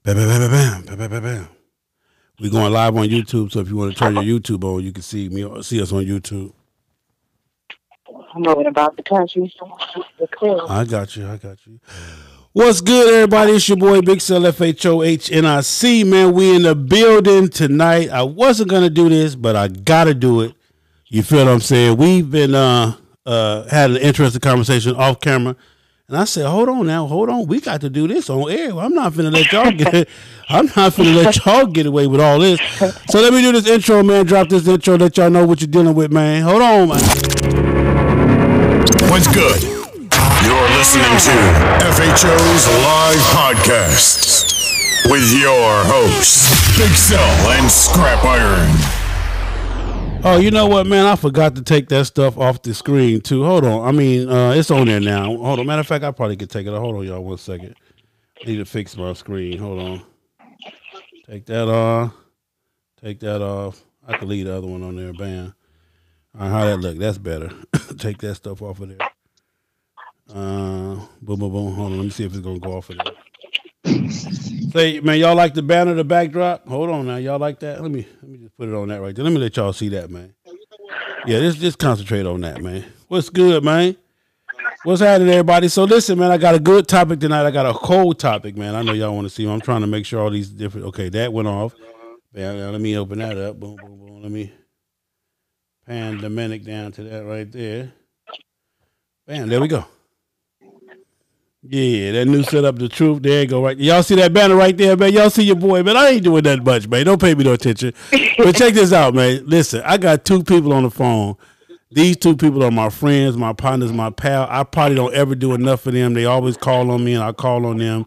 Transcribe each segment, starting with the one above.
Bam, bam, bam, bam, bam, bam, bam, bam. We're going live on YouTube, so if you want to turn your YouTube on, you can see us on YouTube. I'm worried about the country. I got you. What's good, everybody? It's your boy Big Cell FHO'S, man. We in the building tonight. I wasn't gonna do this, but I gotta do it. You feel what I'm saying? We've been had an interesting conversation off camera. And I said, hold on. We got to do this on air. I'm not finna let y'all get away with all this. So let me do this intro, man. Drop this intro, let y'all know what you're dealing with, man. Hold on, man. What's good? You're listening to FHO'S Live Podcast with your hosts, Big Cell and Scrap Iron. Oh, you know what, man? I forgot to take that stuff off the screen, too. Hold on. I mean, it's on there now. Hold on. Matter of fact, I probably could take it off. Hold on, y'all, 1 second. I need to fix my screen. Hold on. Take that off. I can leave the other one on there. Bam. All right, how that look? That's better. Take that stuff off of there. Boom, boom, boom. Hold on. Let me see if it's going to go off of there. Say, man, y'all like the banner, the backdrop? Hold on now. Y'all like that? Let me just put it on that right there. Let me let y'all see that, man. Yeah, just concentrate on that, man. What's good, man? What's happening, everybody? So listen, man, I got a good topic tonight. I got a cold topic, man. I know y'all want to see. I'm trying to make sure all these different. Okay, that went off. Now, let me open that up. Boom, boom, boom. Let me pandemic down to that right there. Bam, there we go. Yeah, that new setup, the truth. There you go, right. Y'all see that banner right there, man? Y'all see your boy, man? I ain't doing that much, man. Don't pay me no attention. But check this out, man. Listen, I got two people on the phone. These two people are my friends, my partners, my pal. I probably don't ever do enough for them. They always call on me, and I call on them.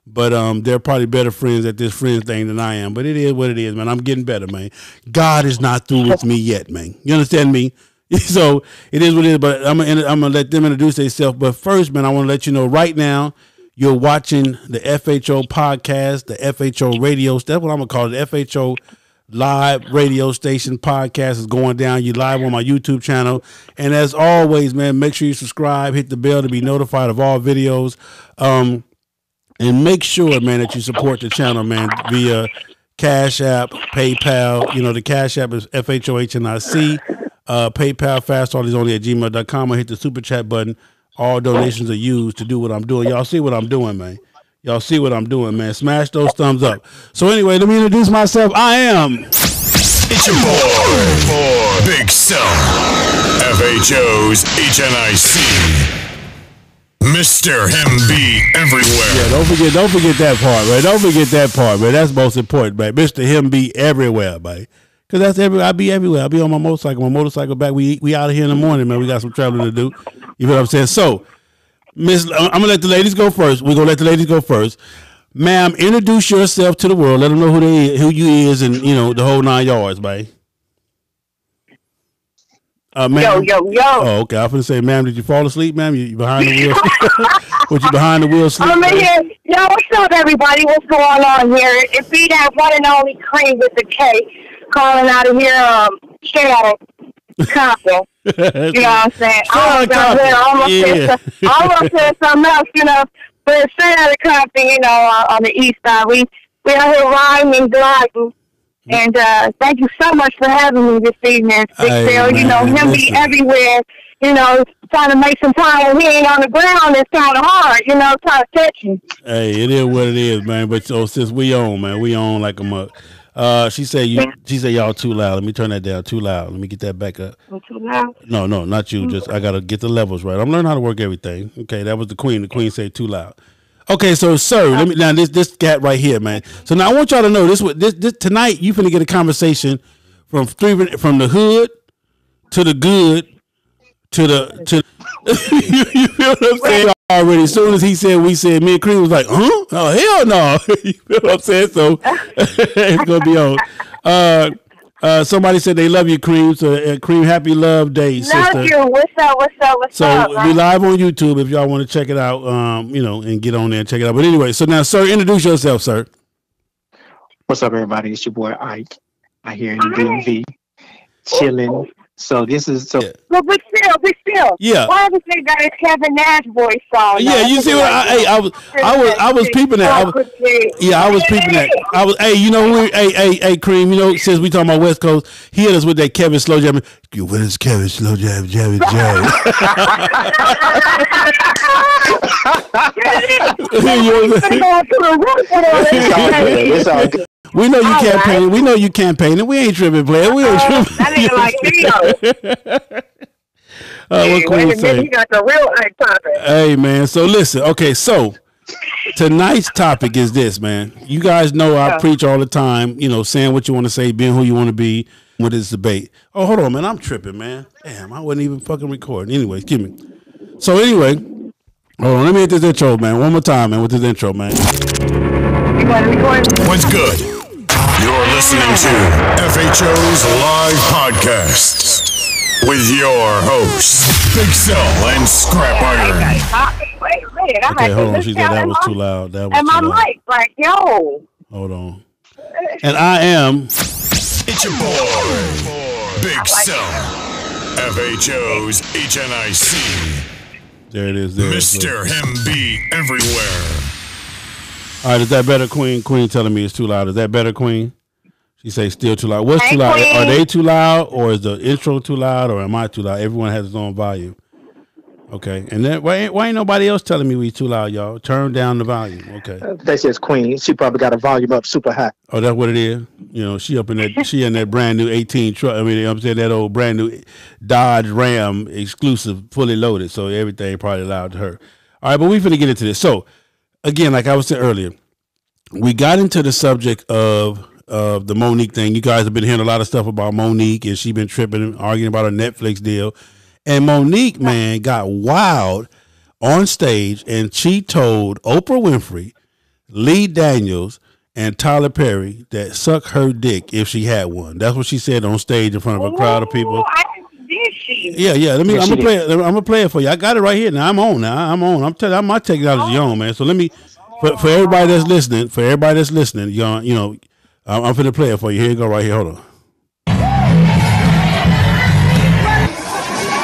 But they're probably better friends at this friends thing than I am. But it is what it is, man. I'm getting better, man. God is not through with me yet, man. You understand me? So it is what it is, but I'm gonna let them introduce themselves. But first, man, I want to let you know right now you're watching the FHO podcast, the FHO radio. That's what I'm gonna call it. The FHO live radio station podcast is going down. You're live on my YouTube channel, and as always, man, make sure you subscribe, hit the bell to be notified of all videos, and make sure, man, that you support the channel, man, via Cash App, PayPal. You know, the Cash App is FHO'S. PayPal, FastAllysOnly at gmail.com. I hit the super chat button. All donations are used to do what I'm doing. Y'all see what I'm doing, man. Smash those thumbs up. So anyway, let me introduce myself. I am. It's your boy, Big Cell, FHO'S HNIC. Mr. Him Be Everywhere. Yeah, don't forget that part, man. Don't forget that part, man. That's most important, man. Mr. Him Be Everywhere, man. Cause that's everywhere. I be everywhere. I be on my motorcycle back. We out of here in the morning, man. We got some traveling to do. You know what I'm saying? So, Miss, I'm gonna let the ladies go first. We're gonna let the ladies go first. Ma'am, introduce yourself to the world. Let them know who you is, and you know the whole 9 yards, man. Ma'am. Yo. Oh, okay. I was gonna say, ma'am, did you fall asleep, ma'am? You behind the wheel? What, you behind the wheel sleep? I'm in here. Yo, what's up, everybody? What's going on here? It be that one and only Cream with the K. Calling out of here, straight out of Compton. You know what I'm saying? I almost said something else, you know, but straight out of Compton, you know, on the east side. We out here riding and gliding. And thank you so much for having me this evening, Big Phil. You know, him be everywhere. You know, trying to make some time when he ain't on the ground, it's kind of hard, you know, trying to catch him. Hey, it is what it is, man. But so since we on, man, we on like a mug. She said y'all too loud. Let me turn that down. Too loud. Let me get that back up. I'm too loud? No, not you. Just I gotta get the levels right. I'm learning how to work everything. Okay, that was the queen. The queen said too loud. Okay, so sir, let me now this cat right here, man. So now I want y'all to know this tonight. You finna get a conversation from the hood to the good to the. You feel what I'm saying? Already, as soon as he said, we said, me and Cream was like, huh? Oh, hell no. You feel what I'm saying? So it's going to be on. Somebody said they love you, Cream. So, Cream, happy love day, sister. Love you. What's up? So, we live on YouTube if y'all want to check it out, you know, and get on there and check it out. But anyway, so now, sir, introduce yourself, sir. What's up, everybody? It's your boy, Ike. I here in the DMV, chilling, So this is so. Yeah. But still. Yeah. Why was they got his Kevin Nash voice song? Yeah, you see what I was peeping at. I was peeping at. Hey, you know, hey, Cream. You know, since we talking about West Coast, he hit us with that Kevin slow jam. What is Kevin slow jam? It's all good. We know you campaigning. We know you campaigning. We ain't tripping, player. We ain't tripping. That nigga like video. What Queen say? You got the real eye popping. Hey, man. So listen. Okay, so tonight's topic is this, man. You guys know I preach all the time. You know, saying what you want to say, being who you want to be with this debate. Oh, hold on, man. I'm tripping, man. Damn, I wasn't even fucking recording. Anyway, excuse me. So anyway, hold on. Let me hit this intro, man. One more time, man. With this intro, man. You want to record? What's good? You're listening to FHO'S Live Podcast with your hosts, Big Cell and Scrap Iron. Wait a minute. Okay, hold on. She said that was too loud. That was and too my loud. mic, like, yo. Hold on. And I am. It's your boy, Big Cell. FHO'S HNIC. There it is. There Mr. Him Be Everywhere. All right, is that better, Queen? Queen telling me it's too loud. Is that better, Queen? She say still too loud. What's too loud? Queen. Are they too loud, or is the intro too loud, or am I too loud? Everyone has his own volume. Okay, and then why ain't nobody else telling me we too loud, y'all? Turn down the volume. Okay. That says Queen. She probably got a volume up super high. Oh, that's what it is. You know, she up in that. She in that brand new 18 truck. I mean, you know what I'm saying, that old brand new Dodge Ram exclusive, fully loaded. So everything probably loud to her. All right, but we finna get into this. So again, like I was saying earlier, we got into the subject of the Monique thing. You guys have been hearing a lot of stuff about Monique, and she been tripping and arguing about a Netflix deal. And Monique, man, got wild on stage, and she told Oprah Winfrey, Lee Daniels, and Tyler Perry that suck her dick if she had one. That's what she said on stage in front of a crowd of people. Did she? Yeah. I'm gonna play it. I'm gonna play it for you. I got it right here. Now I'm on. I'm telling you, my technology on, man. So let me, for everybody that's listening, you know, I'm finna play it for you. Here you go, right here. Hold on.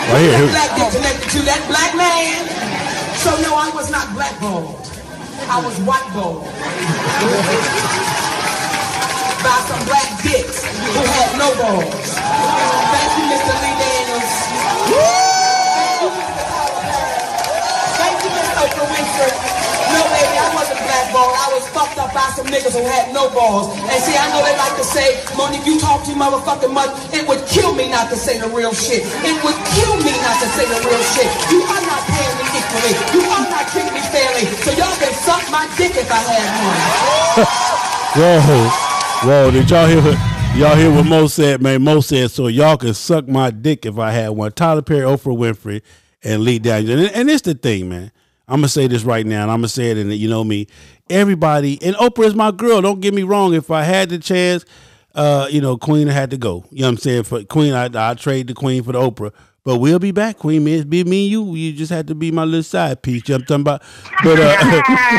Right here. Black dick connected to that black man. So no, I was not blackballed. I was whiteballed by some black dicks who had no balls. Thank you, Mr. Lee Daniels. Thank you, Miss Oprah Winfrey. No, baby, I wasn't blackballed. I was fucked up by some niggas who had no balls. And see, I know they like to say, Monique, you talk too motherfucking much. It would kill me not to say the real shit. It would kill me not to say the real shit. You are not paying me equally. You are not treating me fairly. So y'all can suck my dick if I had one. Whoa, did y'all hear what Mo said, man? Mo said, so y'all can suck my dick if I had one. Tyler Perry, Oprah Winfrey, and Lee Daniels. And it's the thing, man. I'm going to say this right now, and I'm going to say it, and you know me. Everybody, and Oprah is my girl. Don't get me wrong. If I had the chance, you know, Queen had to go. You know what I'm saying? For Queen, I trade the Queen for the Oprah. But we'll be back, Queen. Man, it's be me and you. You just had to be my little side piece. You know what I'm talking about?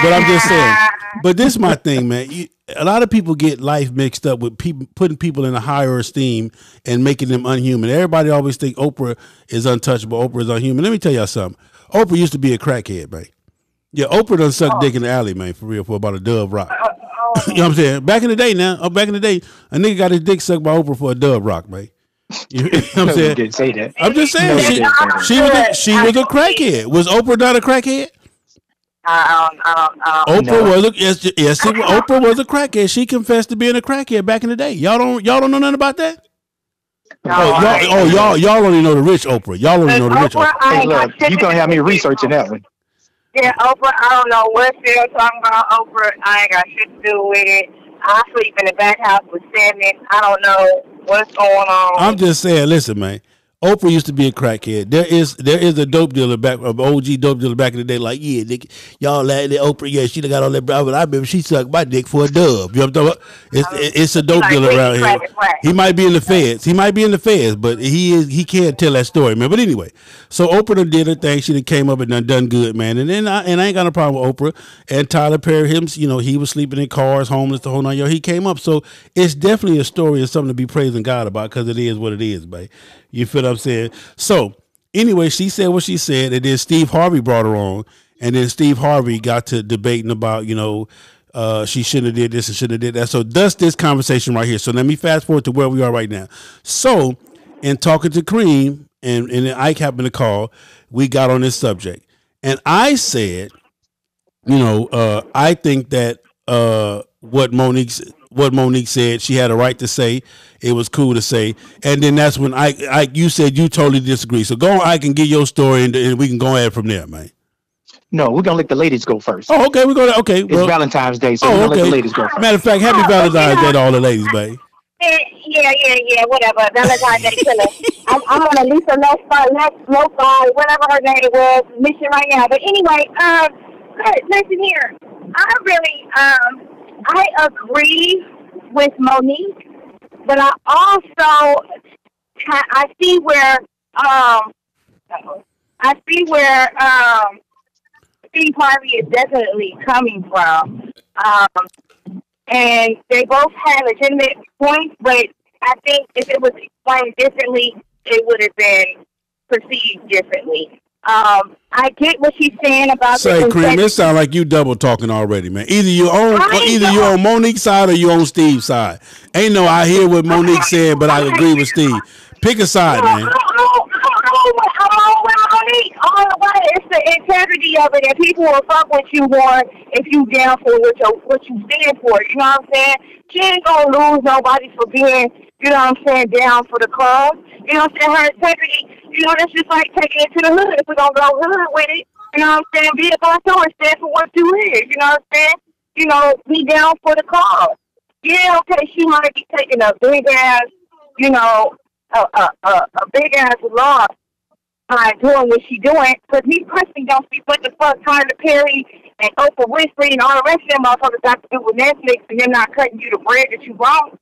But I'm just saying. But this is my thing, man. A lot of people get life mixed up with people putting people in a higher esteem and making them unhuman. Everybody always think Oprah is untouchable. Oprah is unhuman. Let me tell y'all something. Oprah used to be a crackhead, man. Yeah, Oprah done sucked dick in the alley, man, for real, for about a Dove Rock. You know what I'm saying? Back in the day now, back in the day, a nigga got his dick sucked by Oprah for a Dove Rock, man. You know what I'm saying? Didn't say that. I'm just saying, she was a crackhead. Was Oprah not a crackhead? Oprah was Oprah was a crackhead. She confessed to being a crackhead back in the day. Y'all don't know nothing about that? Y'all only know the rich Oprah. Y'all only know the rich Oprah. Hey, look, you gonna have me researching that one. Yeah, Oprah, I don't know what they're talking about. Oprah, I ain't got shit to do with it. I sleep in the back house with 7. I don't know what's going on. I'm just saying, listen, man. Oprah used to be a crackhead. There is a dope dealer OG dope dealer back in the day. Like, yeah, nigga, y'all like that Oprah. Yeah, she done got all that brown, but I remember she sucked my dick for a dub. You know what I'm talking about? It's a dope dealer around here. He might be in the feds. But he can't tell that story, man. But anyway, so Oprah done did her thing. She done came up and done good, man. And then I ain't got no problem with Oprah. And Tyler Perry, you know, he was sleeping in cars, homeless, the whole nine yards. He came up. So it's definitely a story and something to be praising God about, because it is what it is, babe. You feel what I'm saying? So anyway, she said what she said, and then Steve Harvey brought her on, and then Steve Harvey got to debating about, she shouldn't have did this and shouldn't have did that. So that's this conversation right here. So let me fast forward to where we are right now. So in talking to Cream and then Ike happened to call, we got on this subject. And I said, I think that what Monique said, she had a right to say. It was cool to say. And then that's when you said you totally disagree. So go on, Ike, and get your story, and we can go ahead from there, man. No, we're gonna let the ladies go first. Oh, okay, we're gonna okay. It's Valentine's Day, so we're gonna let the ladies go first. Matter of fact, happy Valentine's Day to all the ladies, babe. Yeah, whatever. Valentine's Day killer. I'm on a Lisa Lo-Fi, whatever her name was, mission right now. But anyway, listen here. I agree with Monique, but I also see where Steve Harvey is definitely coming from. And they both had legitimate points, but I think if it was explained differently, it would have been perceived differently. I get what she's saying about Say, Cream, it sounds like you double talking already, man. Either you on Monique's side or you on Steve's side. Ain't no I hear what Monique said, but I agree with Steve. Pick a side, man. I'm on with Monique all the way. It's the integrity of it, and people will fuck with you more if you down for what you stand for. You know what I'm saying? She ain't gonna lose nobody for being, down for the cause. You know what I'm saying? Her integrity, that's just like taking it to the hood. If we're gonna go hood with it, you know what I'm saying? Be a boss or stand for what you is. You know what I'm saying? Be down for the cause. Yeah, okay, she might be taking a big ass, a big ass loss by doing what she doing. But me personally don't see what the fuck Tyler Perry and Oprah Winfrey and all the rest of them motherfuckers got to do with Netflix and them not cutting you the bread that you want.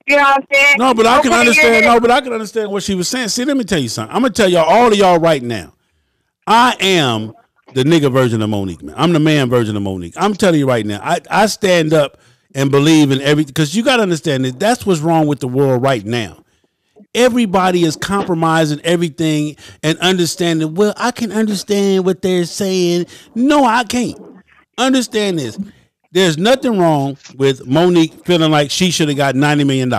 You know what I'm saying? No, but I can understand. No, but I can understand what she was saying. See, let me tell you something. I'm gonna tell y'all, all of y'all right now. I am the nigga version of Monique, man. I'm the man version of Monique. I'm telling you right now. I stand up and believe in everything, because you got to understand that that's what's wrong with the world right now. Everybody is compromising everything and understanding. Well, I can understand what they're saying. No, I can't. Understand this. There's nothing wrong with Monique feeling like she should have got $90 million.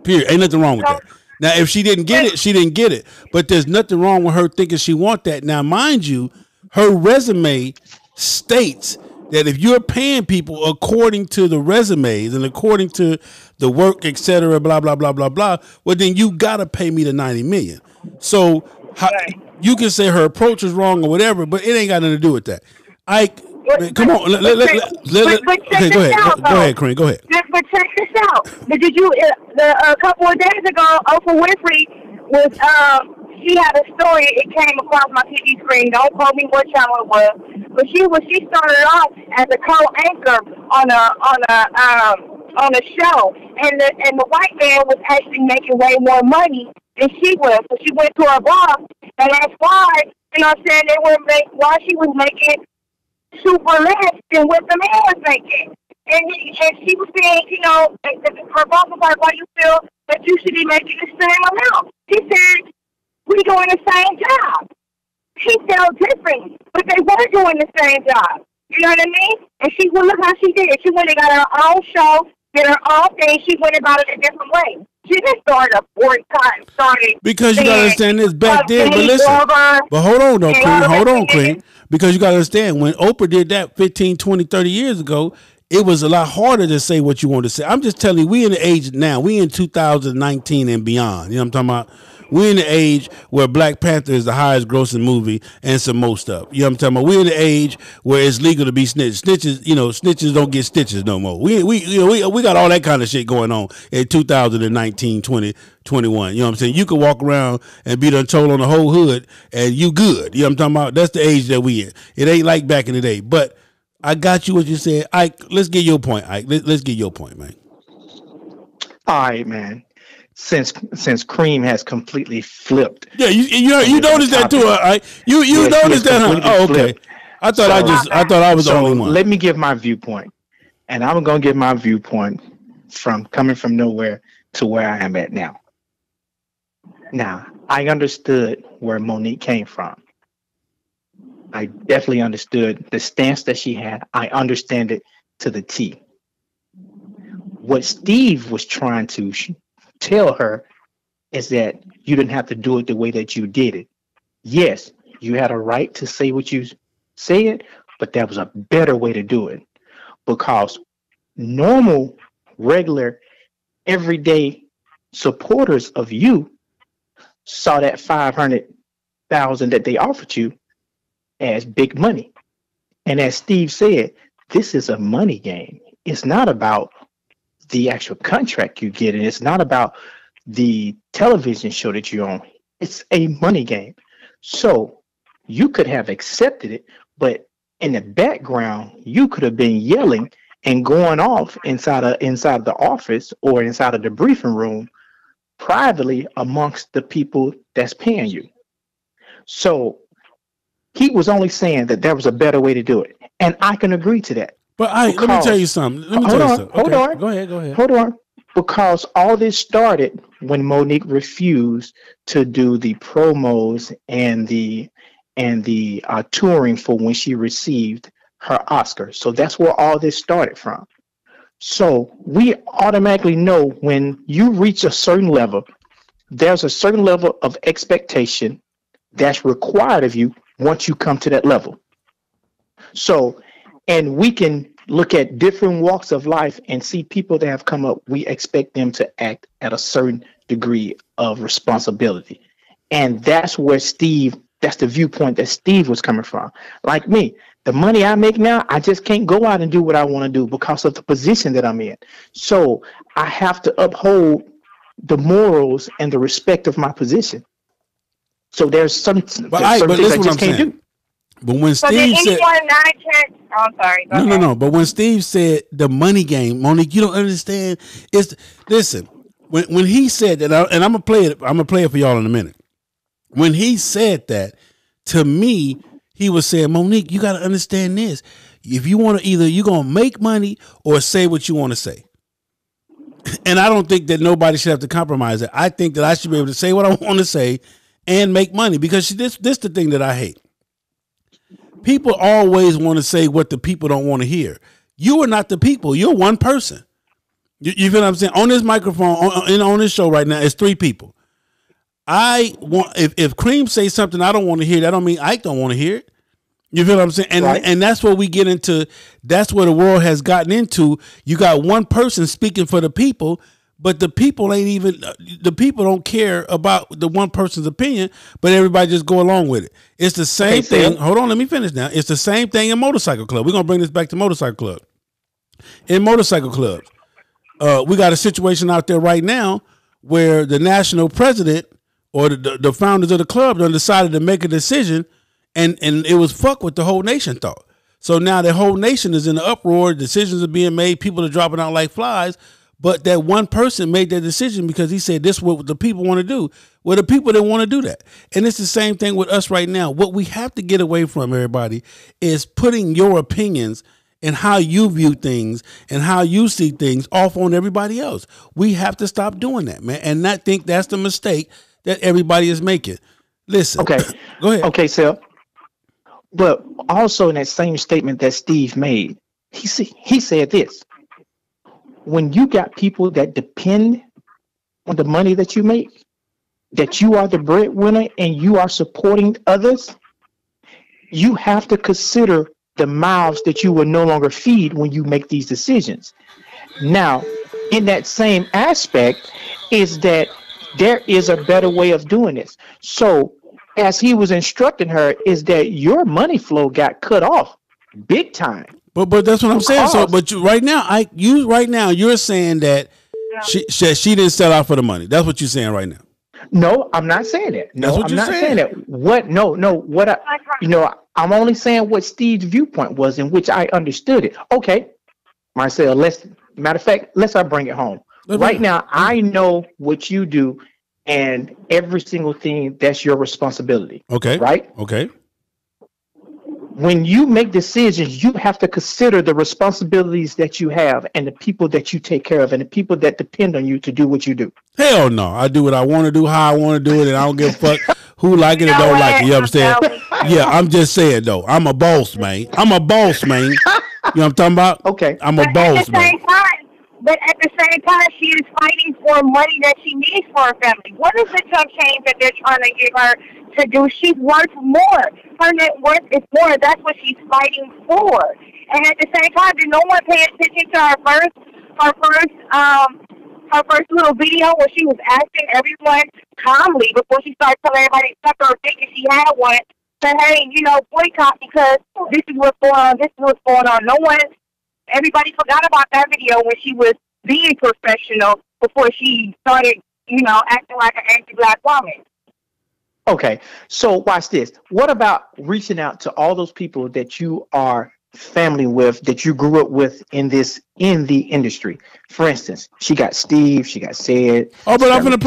Period. Ain't nothing wrong with that. Now, if she didn't get it, she didn't get it. But there's nothing wrong with her thinking she want that. Now, mind you, her resume states that if you're paying people according to the resumes and according to the work, et cetera, blah, blah, blah, blah, blah, well, then you got to pay me the $90 million. So you can say her approach is wrong or whatever, but it ain't got nothing to do with that. Man, come on. Okay, go ahead, Cream. Go ahead. But check this out. Did you? A couple of days ago, Oprah Winfrey was. She had a story. It came across my TV screen. Don't quote me what channel it was. But she started off as a co-anchor on a show, and the white man was actually making way more money than she was. So she went to her boss, and that's why I'm saying why she was making super less than what the man was making. And she was saying, her boss was like, why you feel that you should be making the same amount? She said, we doing the same job. She felt different, but they were doing the same job. You know what I mean? And look how she did. She went and got her own show, did her own thing. She went about it a different way. She didn't start a boycott. Because you got to understand this back then. But listen, but hold on, though, Cream. Hold on, Cream. Because you got to understand, when Oprah did that 15, 20, 30 years ago, it was a lot harder to say what you want to say. I'm just telling you, we in the age now. We in 2019 and beyond. You know what I'm talking about? We're in the age where Black Panther is the highest grossing movie and some more stuff. You know what I'm talking about? We're in the age where it's legal to be snitched. Snitches don't get stitches no more. We got all that kind of shit going on in 2019, 20, 21. You know what I'm saying? You could walk around and be done told on the whole hood and you good. You know what I'm talking about? That's the age that we in. It ain't like back in the day. But I got you what you said. Ike, let's get your point, Ike. Let's get your point, man. All right, man. Since Cream has completely flipped. Yeah, you noticed that too, right? You noticed that, huh? Oh, okay. Flipped. I thought I was the only one. Let me give my viewpoint, and I'm gonna give my viewpoint from coming from nowhere to where I am at now. Now, I understood where Monique came from. I definitely understood the stance that she had. I understand it to the T. What Steve was trying to tell her is that you didn't have to do it the way that you did it. Yes, you had a right to say what you said, but that was a better way to do it, because normal, regular, everyday supporters of you saw that 500,000 that they offered you as big money. And as Steve said, this is a money game. It's not about the actual contract you get, and it's not about the television show that you're on. It's a money game. So you could have accepted it, but in the background, you could have been yelling and going off inside the office or inside of the briefing room privately amongst the people that's paying you. So he was only saying that there was a better way to do it, and I can agree to that. But let me tell you something. Hold on. Go ahead. Hold on. Because all this started when Monique refused to do the promos and the touring for when she received her Oscar. So that's where all this started from. So we automatically know when you reach a certain level, there's a certain level of expectation that's required of you once you come to that level. So, and we can look at different walks of life and see people that have come up. We expect them to act at a certain degree of responsibility. And that's where that's the viewpoint that Steve was coming from. Like me, the money I make now, I just can't go out and do what I want to do because of the position that I'm in. So I have to uphold the morals and the respect of my position. So there's some things I just can't do. But when Steve said, I'm sorry. No. But when Steve said the money game, Monique, you don't understand. Listen. When he said that, and I'm gonna play it. I'm gonna play it for y'all in a minute. When he said that, to me, he was saying, Monique, you got to understand this. If you want to, either you're gonna make money or say what you want to say. And I don't think that nobody should have to compromise it. I think that I should be able to say what I want to say and make money, because this the thing that I hate. People always want to say what the people don't want to hear. You are not the people. You're one person. You feel what I'm saying? On this microphone, on this show right now, it's three people. I want, if Cream says something I don't want to hear, that don't mean Ike don't want to hear it. You feel what I'm saying? And right. And that's what we get into. That's where the world has gotten into. You got one person speaking for the people, but the people don't care about the one person's opinion, but everybody just go along with it. It's the same thing. Sam. Hold on, let me finish now. It's the same thing in Motorcycle Club. We're going to bring this back to Motorcycle Club. In Motorcycle Clubs, we got a situation out there right now where the national president or the founders of the club decided to make a decision, and it was fuck what the whole nation thought. So now the whole nation is in an uproar. Decisions are being made. People are dropping out like flies. But that one person made that decision because he said this is what the people want to do. Well, the people didn't want to do that. And it's the same thing with us right now. What we have to get away from, everybody, is putting your opinions and how you view things and how you see things off on everybody else. We have to stop doing that, man, and not think that's the mistake that everybody is making. Listen. Okay. Go ahead. Okay, Sal. But also in that same statement that Steve made, he said this. When you got people that depend on the money that you make, that you are the breadwinner and you are supporting others, you have to consider the mouths that you will no longer feed when you make these decisions. Now, in that same aspect is that there is a better way of doing this. So as he was instructing her, is that your money flow got cut off big time. But that's what I'm saying. So, but you're saying that she didn't sell out for the money. That's what you're saying right now. No, I'm not saying that. No, I'm not saying that. What? No. What? I'm only saying what Steve's viewpoint was, in which I understood it. Okay, Marcel. Matter of fact, let's bring it home. Right now, I know what you do, and every single thing that's your responsibility. Okay. Right. Okay. when you make decisions, you have to consider the responsibilities that you have and the people that you take care of and the people that depend on you to do what you do. Hell no. I do what I want to do, how I want to do it, and I don't give a fuck who like it or don't like it. You understand? Yeah, I'm just saying, though. I'm a boss, man. I'm a boss, man. You know what I'm talking about? Okay. I'm a boss, man. But at the same time, she is fighting for money that she needs for her family. What is the tough change that they're trying to give her to do? She's worth more. Her net worth is more. That's what she's fighting for. And at the same time, did no one pay attention to her first little video where she was asking everyone calmly before she started telling everybody to suck her dick if she had one, say, hey, boycott because this is what's going on. This is what's going on. Everybody forgot about that video when she was being professional before she started, acting like an anti-black woman. Okay, so watch this. What about reaching out to all those people that you are family with, that you grew up with in the industry? For instance, she got Steve, she got Sid. Oh, but I'm gonna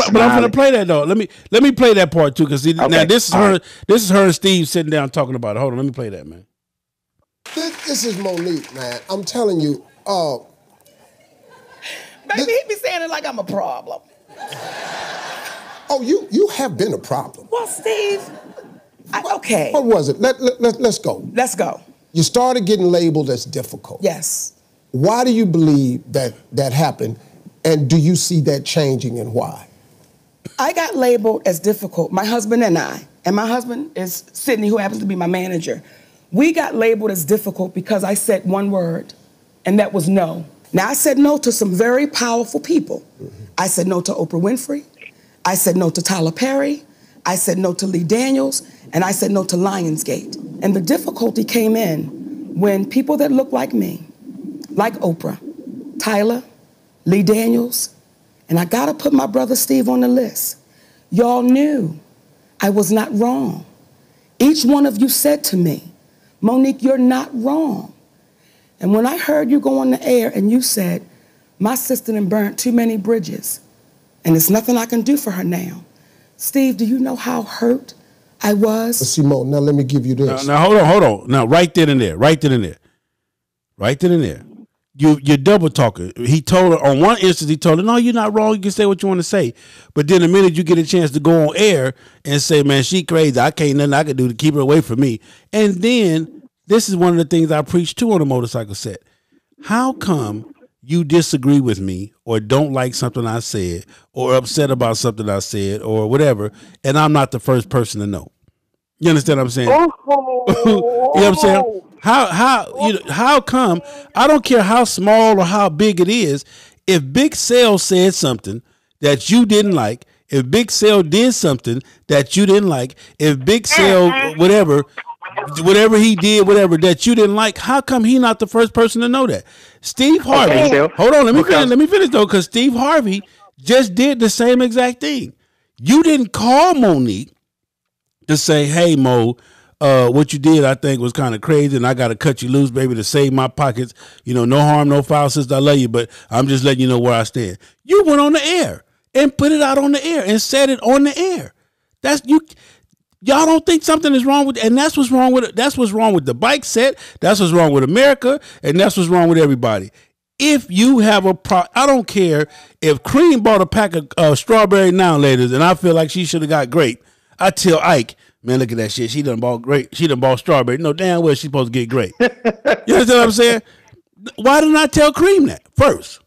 play that though. Let me play that part too, because now this is her. Right. This is her and Steve sitting down talking about it. Hold on, let me play that, man. This is Monique, man. I'm telling you. Baby, he be saying it like I'm a problem. Oh, you have been a problem. Well, Steve, okay. What was it? Let's go. Let's go. You started getting labeled as difficult. Yes. Why do you believe that happened? And do you see that changing, and why? I got labeled as difficult. My husband and my husband is Sydney, who happens to be my manager. We got labeled as difficult because I said one word, and that was no. Now, I said no to some very powerful people. Mm-hmm. I said no to Oprah Winfrey. I said no to Tyler Perry. I said no to Lee Daniels. And I said no to Lionsgate. And the difficulty came in when people that look like me, like Oprah, Tyler, Lee Daniels, and I gotta put my brother Steve on the list. Y'all knew I was not wrong. Each one of you said to me, Monique, you're not wrong. And when I heard you go on the air and you said, my sister done burnt too many bridges and there's nothing I can do for her now. Steve, do you know how hurt I was? Simone, now let me give you this. Now hold on. Now, right then and there. You're double talking. He told her, on one instance, he told her, no, you're not wrong. You can say what you want to say. But then the minute you get a chance to go on air and say, man, she crazy. Nothing I can do to keep her away from me. And then this is one of the things I preach too on the motorcycle set. How come you disagree with me or don't like something I said or upset about something I said or whatever, and I'm not the first person to know? You understand what I'm saying? You know what I'm saying? How come, I don't care how small or how big it is, if Big Sale said something that you didn't like, if Big Sale did something that you didn't like, if Big Sale whatever he did, whatever that you didn't like, how come he not the first person to know that? Steve Harvey, hold on, let me finish though, because Steve Harvey just did the same exact thing. You didn't call Monique to say, hey, Mo, what you did, I think, was kind of crazy, and I got to cut you loose, baby, to save my pockets. No harm, no foul, sister, I love you, but I'm just letting you know where I stand. You went on the air and put it out on the air and said it on the air. That's you. Y'all don't think something is wrong with, and that's what's wrong with it. That's what's wrong with the bike set. That's what's wrong with America, and that's what's wrong with everybody. If you have I don't care if Cream bought a pack of strawberry now ladies, and I feel like she should have got grape. I tell Ike, man, look at that shit. She done bought grape. She done bought strawberry. No, damn well she's supposed to get grape. You understand what I'm saying? Why didn't I tell Cream that first?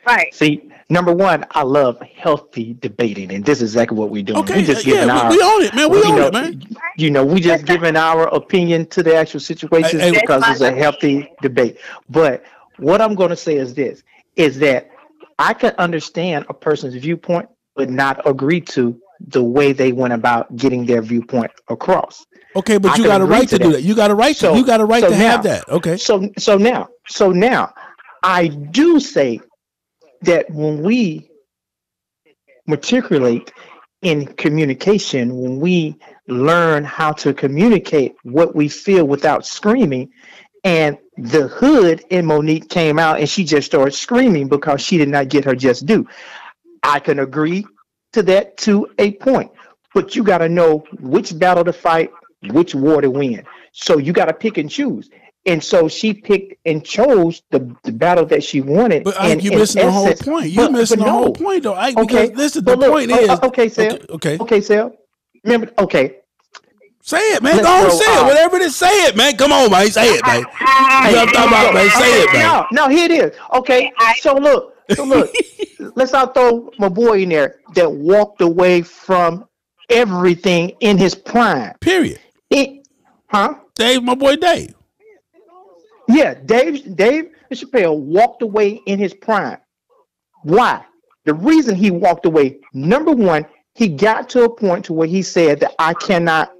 Right. See, number one, I love healthy debating, and this is exactly what we're doing. Okay, we just giving our, we own it, man. We own it, man. We just giving our opinion to the actual situation because it's a healthy debate. But what I'm going to say is this, is that I can understand a person's viewpoint, but not agree to the way they went about getting their viewpoint across. Okay, but you got a right to do that. You got a right to. You got a right to have that. Okay. So now, I do say that when we matriculate in communication, when we learn how to communicate what we feel without screaming, and the hood in Monique came out and she just started screaming because she did not get her just due. I can agree to that to a point, but you got to know which battle to fight, which war to win. So you got to pick and choose. And so she picked and chose the battle that she wanted. But Ike, you're missing the whole point. You're missing the whole point, though, Ike. Okay, because listen, the point is. Okay, Sal. Okay, Sal. Remember, okay. Say it, man. Go on, say it. Whatever it is, say it, man. Come on, man. Say it, man. You know what I'm talking about, man. Say it, man. No, here it is. Okay, so look. Let's not throw my boy in there that walked away from everything in his prime. Period. Dave, my boy Dave. Yeah, Dave Chappelle walked away in his prime. Why? The reason he walked away, number one, he got to a point to where he said that I cannot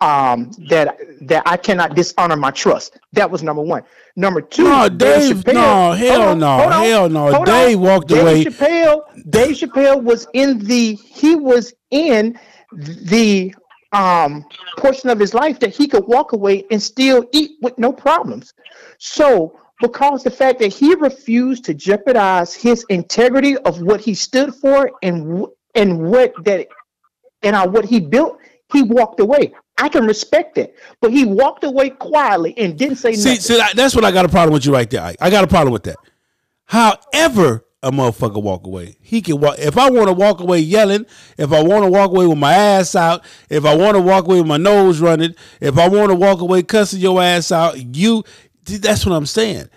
that I cannot dishonor my trust. That was number one. Number two, no, Dave Chappelle, hell no. Dave walked away. Dave Chappelle was in the portion of his life that he could walk away and still eat with no problems. So because the fact that he refused to jeopardize his integrity of what he stood for and what he built, he walked away. I can respect that, but he walked away quietly and didn't say nothing. See, that's what I got a problem with you right there, Ike. I got a problem with that. However a motherfucker walk away, he can walk. If I want to walk away yelling, if I want to walk away with my ass out, if I want to walk away with my nose running, if I want to walk away cussing your ass out, that's what I'm saying.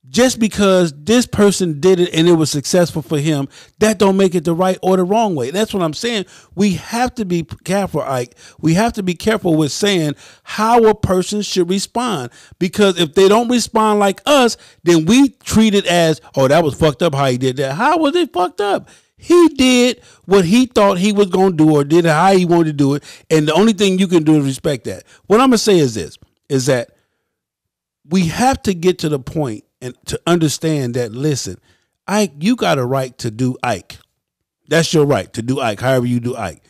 Just because this person did it and it was successful for him, that don't make it the right or the wrong way. That's what I'm saying. We have to be careful, Ike. We have to be careful with saying how a person should respond. Because if they don't respond like us, then we treat it as, oh, that was fucked up how he did that. How was it fucked up? He did what he thought he was going to do or did it how he wanted to do it. And the only thing you can do is respect that. What I'm going to say is this, is that we have to get to the point and to understand that, listen, Ike, you got a right to do Ike. That's your right to do Ike, however you do Ike.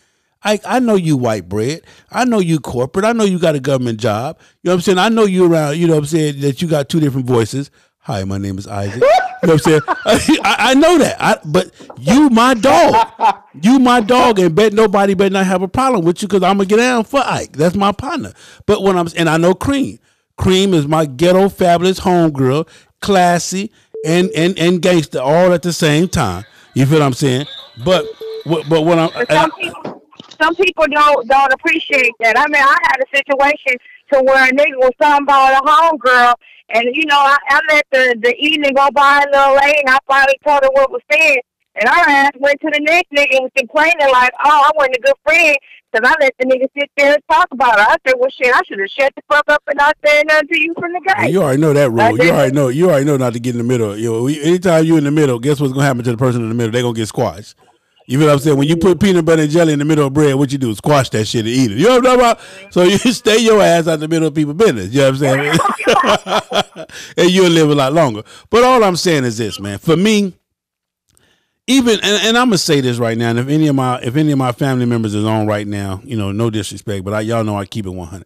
Ike, I know you white bread. I know you corporate. I know you got a government job. You know what I'm saying? I know you around, you know what I'm saying, that you got two different voices. Hi, my name is Isaac. You know what I'm saying? I know that. But you my dog. You my dog, and nobody better not have a problem with you because I'm going to get down for Ike. That's my partner. But and I know Cream. Cream is my ghetto fabulous homegirl, classy and gangster all at the same time. You feel what I'm saying? But when some people don't appreciate that. I mean, I had a situation to where a nigga was talking about a homegirl, and I let the evening go by a little late, and I finally told her what was said. And our ass went to the next nigga and was complaining like, oh, I wasn't a good friend because I let the nigga sit there and talk about her. I said, well, shit, I should have shut the fuck up and not said nothing to you from the gate. You already know that rule. You already know not to get in the middle. Anytime you're in the middle, guess what's going to happen to the person in the middle? They're going to get squashed. You know what I'm saying? When you put peanut butter and jelly in the middle of bread, what you do is squash that shit and eat it. You know what I'm talking about? So you stay your ass out in the middle of people's business. You know what I'm saying? And you'll live a lot longer. But all I'm saying is this, man. For me, even and I'm gonna say this right now, and if any of my family members is on right now, no disrespect, but y'all know I keep it 100.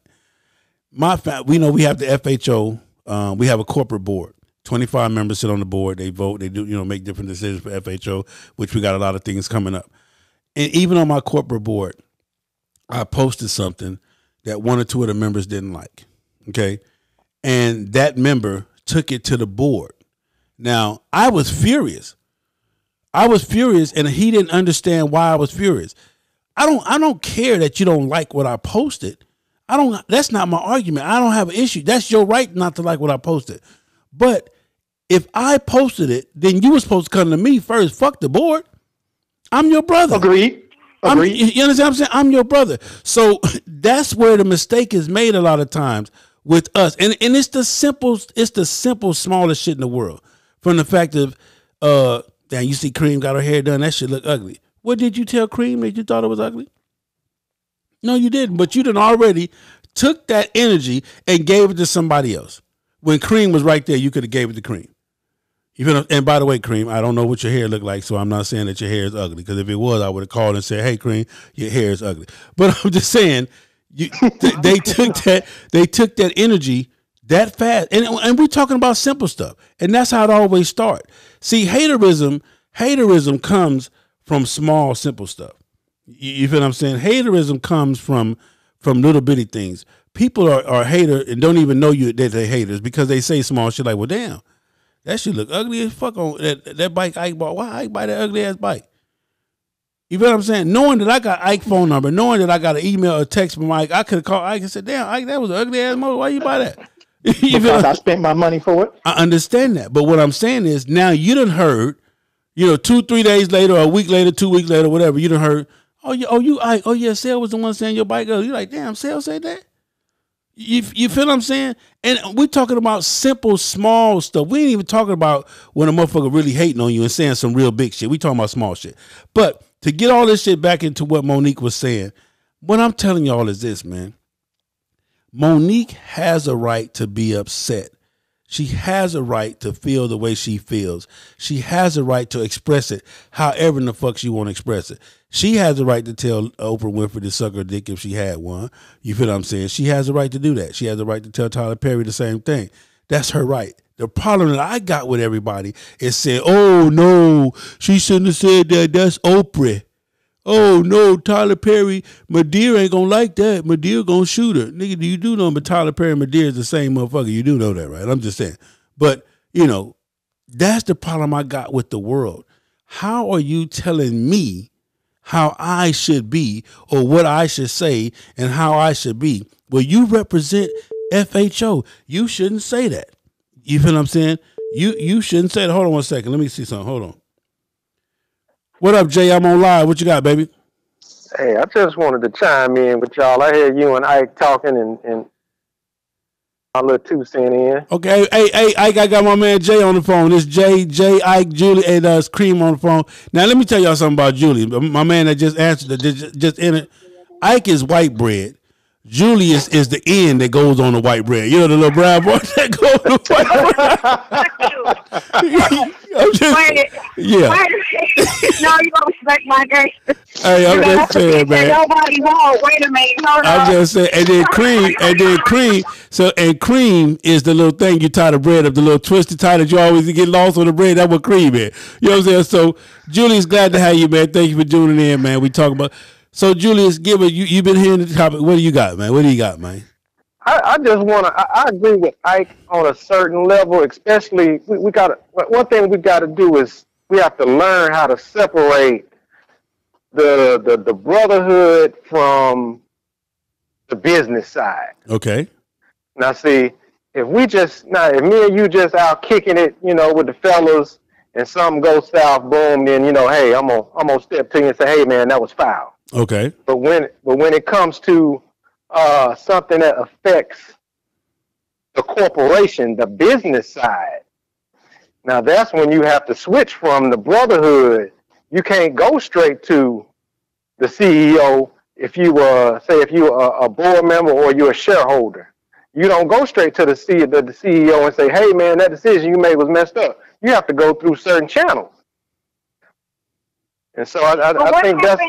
We have the FHO. We have a corporate board. 25 members sit on the board. They vote. They do make different decisions for FHO, which we got a lot of things coming up. And even on my corporate board, I posted something that one or two of the members didn't like. Okay, and that member took it to the board. Now I was furious. And he didn't understand why I was furious. I don't care that you don't like what I posted. That's not my argument. I don't have an issue. That's your right not to like what I posted. But if I posted it, then you were supposed to come to me first. Fuck the board. I'm your brother. Agreed. You understand what I'm saying? I'm your brother. So that's where the mistake is made a lot of times with us. And it's the simple, smallest shit in the world. From the fact of damn, you see Cream got her hair done. That shit look ugly. What did you tell Cream that you thought it was ugly? No, you didn't. But you done already took that energy and gave it to somebody else. When Cream was right there, you could have gave it to Cream. And by the way, Cream, I don't know what your hair looked like, so I'm not saying that your hair is ugly. Because if it was, I would have called and said, "Hey, Cream, your hair is ugly." But I'm just saying, they took that energy that fast, and we're talking about simple stuff, and that's how it always starts. See, haterism comes from small, simple stuff. You feel what I'm saying? Haterism comes from little bitty things. people are hater and don't even know you that they're haters because they say small shit like, well, damn, that shit look ugly as fuck on that bike Ike bought. Why Ike buy that ugly ass bike? You feel what I'm saying? Knowing that I got Ike's phone number, knowing that I got an email or text from Ike, I could have called Ike and said, damn, Ike, that was an ugly ass motor. Why you buy that? Because I spent my money for it. I understand that. But what I'm saying is now you done heard, 2-3 days later, or a week later, 2 weeks later, whatever, you done heard, you Ike, Sale was the one saying your bike ugly. You're like, damn, Sale said that? You feel what I'm saying? And we're talking about simple, small stuff. We ain't even talking about when a motherfucker really hating on you and saying some real big shit. We talking about small shit. But to get all this shit back into what Monique was saying, what I'm telling y'all is this, man. Monique has a right to be upset. She has a right to feel the way she feels. She has a right to express it however in the fuck she want to express it. She has a right to tell Oprah Winfrey to suck her dick if she had one. You feel what I'm saying? She has a right to do that. She has a right to tell Tyler Perry the same thing. That's her right. The problem that I got with everybody is saying, oh, no, she shouldn't have said that. That's Oprah. Oh, no, Tyler Perry, Madea ain't going to like that. Madea going to shoot her. Nigga, do you do know, but Tyler Perry and Madea is the same motherfucker. You do know that, right? I'm just saying. But, that's the problem I got with the world. How are you telling me how I should be or what I should say and how I should be? Well, you represent FHO. You shouldn't say that. You feel what I'm saying? You shouldn't say that. Hold on one second. Let me see something. Hold on. What up, Jay? I'm on live. What you got, baby? Hey, I just wanted to chime in with y'all. I hear you and Ike talking and my little 2 cent in. Okay. Hey, Ike, I got my man Jay on the phone. It's Jay, Ike, Julie, and Cream on the phone. Now, let me tell y'all something about Julie. My man that just answered, that just in it. Ike is white bread. Julie is the end that goes on the white bread. You know the little brown boy that goes on the white bread. Yeah. No, you gonna respect my game. Hey, I'm just saying, man. Nobody won't. Wait a minute. Hold on. I'm just saying, and then cream. So cream is the little thing you tie the bread up, the little twisted tie that you always get lost on the bread. That's what cream is. You know what I'm saying? So Julie's glad to have you, man. Thank you for tuning in, man. We talking about. So, Julius, you've been hearing the topic. What do you got, man? I just want to, I agree with Ike on a certain level, especially, we got to, one thing we got to do is we have to learn how to separate the brotherhood from the business side. Okay. Now, see, if me and you just out kicking it, with the fellas and something goes south, boom, then, hey, I'm gonna step to you and say, hey, man, that was foul. Okay. But when it comes to something that affects the corporation, the business side, now that's when you have to switch from the brotherhood. You can't go straight to the CEO if you a board member or you're a shareholder. You don't go straight to the CEO and say, hey man, that decision you made was messed up. You have to go through certain channels. And so I think that's.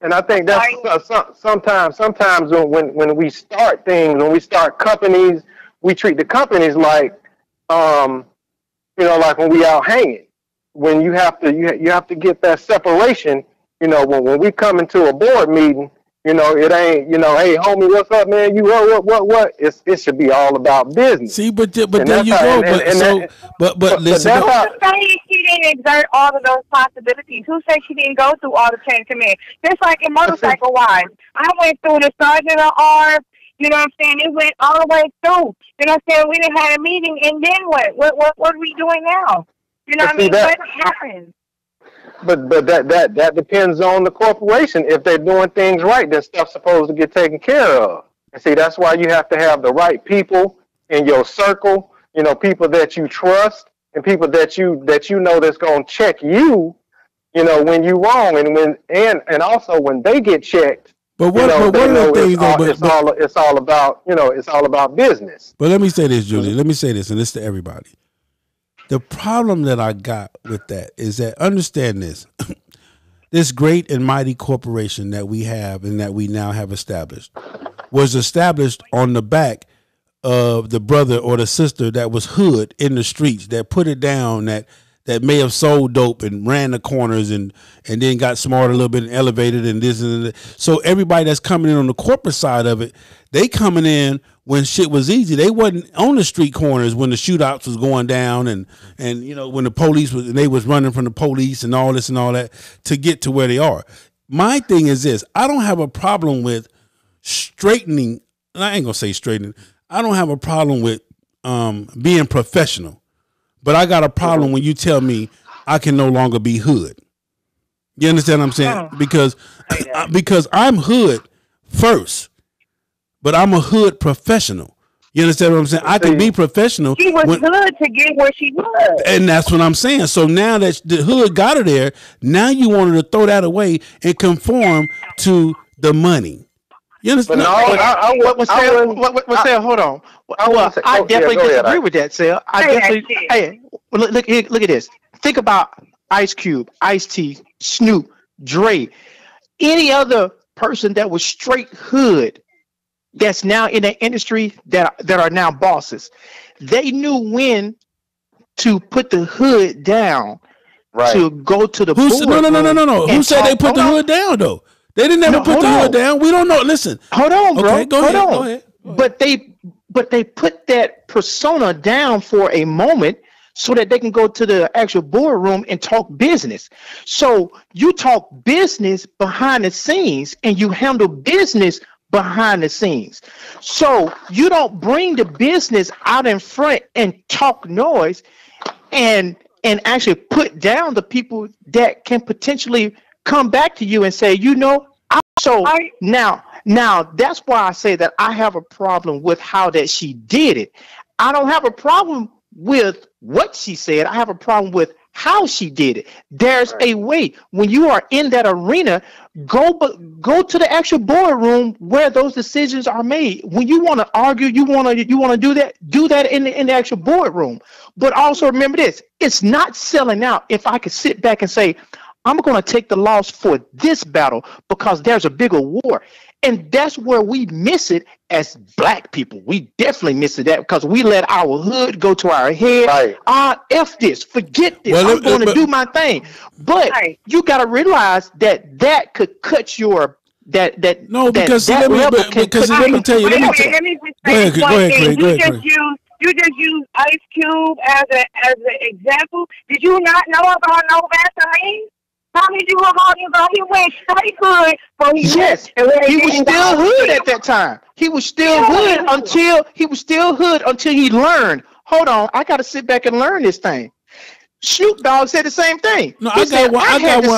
And I think that's sometimes when we start things, when we start companies, we treat the companies like, like when we out hanging. When you have to get that separation. When we come into a board meeting, it ain't, hey homie, what's up, man? You what? It should be all about business. See, but there you go. But listen. Who said she didn't exert all of those possibilities? Who said she didn't go through all the chain of command? Just like in motorcycle wise, I went through the sergeant of arms. You know what I'm saying? It went all the way through. You know what I'm saying? We didn't have a meeting, and then what? What are we doing now? You know what I mean? What happens? But that depends on the corporation. If they're doing things right, then stuff's supposed to get taken care of. And see, that's why you have to have the right people in your circle. People that you trust and people that you know that's going to check you. When you wrong and also when they get checked. But one of the things it's all about business. But let me say this, Julie. Let me say this, and this to everybody. The problem that I got with that is that, understand this, this great and mighty corporation that we have and that we now have established was established on the back of the brother or the sister that was hood in the streets, that put it down, that that may have sold dope and ran the corners and then got smarter a little bit and elevated and this and that. So everybody that's coming in on the corporate side of it, they coming in when shit was easy. They wasn't on the street corners when the shootouts was going down and you know, when the police was, and they was running from the police and all this and all that to get to where they are. My thing is this: I don't have a problem with straightening. And I ain't gonna say straightening. I don't have a problem with being professional. But I got a problem when you tell me I can no longer be hood. You understand what I'm saying? Because I'm hood first, but I'm a hood professional. You understand what I'm saying? I can be professional. She was hood to get where she was. And that's what I'm saying. So now that the hood got her there, now you want her to throw that away and conform to the money. You understand? But hold on. I definitely disagree with that, Sal. Look at this. Think about Ice Cube, Ice-T, Snoop, Dre, any other person that was straight hood that's now in the industry that are now bosses. They knew when to put the hood down to go to the board. No. Who said they put the hood down though? They didn't ever put the hood down. We don't know. Listen. Hold on, bro. Okay, go ahead. But they put that persona down for a moment so that they can go to the actual boardroom and talk business. So you talk business behind the scenes and you handle business behind the scenes. So you don't bring the business out in front and talk noise and actually put down the people that can potentially come back to you and say, you know, now that's why I say that I have a problem with how that she did it. I don't have a problem with what she said. I have a problem with how she did it. There's a way. When you are in that arena, go to the actual boardroom where those decisions are made. When you want to argue, you want to do that in the actual boardroom. But also remember this: it's not selling out if I could sit back and say, I'm going to take the loss for this battle because there's a bigger war. And that's where we miss it as black people. We definitely miss it because we let our hood go to our head. F this, forget this. I'm going to do my thing. But you got to realize that could cut your let me tell you. Let me just say one thing. You just use Ice Cube as an example. Did you not know about no Vaseline? How did you about him? He went straight hood. Yes, he was still hood at that time. He was still hood until he learned. Hold on, I got to sit back and learn this thing. Snoop Dogg said the same thing. No, I got one.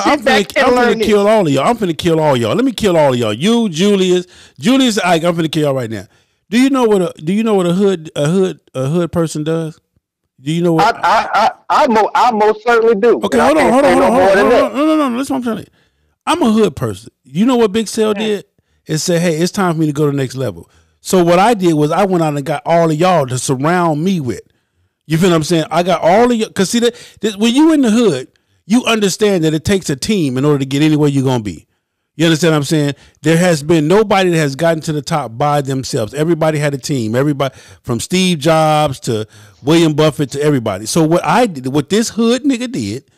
I'm finna kill all of y'all. I'm finna kill all of y'all. Let me kill all of y'all. You, Julius, Ike. I'm finna kill y'all right now. Do you know what a hood person does? Do you know what? I most certainly do. Okay, hold on. No. That's what I'm telling you. I'm a hood person. You know what Big Cell did? It said, hey, it's time for me to go to the next level. So what I did was I went out and got all of y'all to surround me with. You feel what I'm saying? I got all of you. Because see, that when you in the hood, you understand that it takes a team in order to get anywhere you're going to be. You understand what I'm saying? There has been nobody that has gotten to the top by themselves. Everybody had a team. Everybody from Steve Jobs to William Buffett to everybody. So what this hood nigga did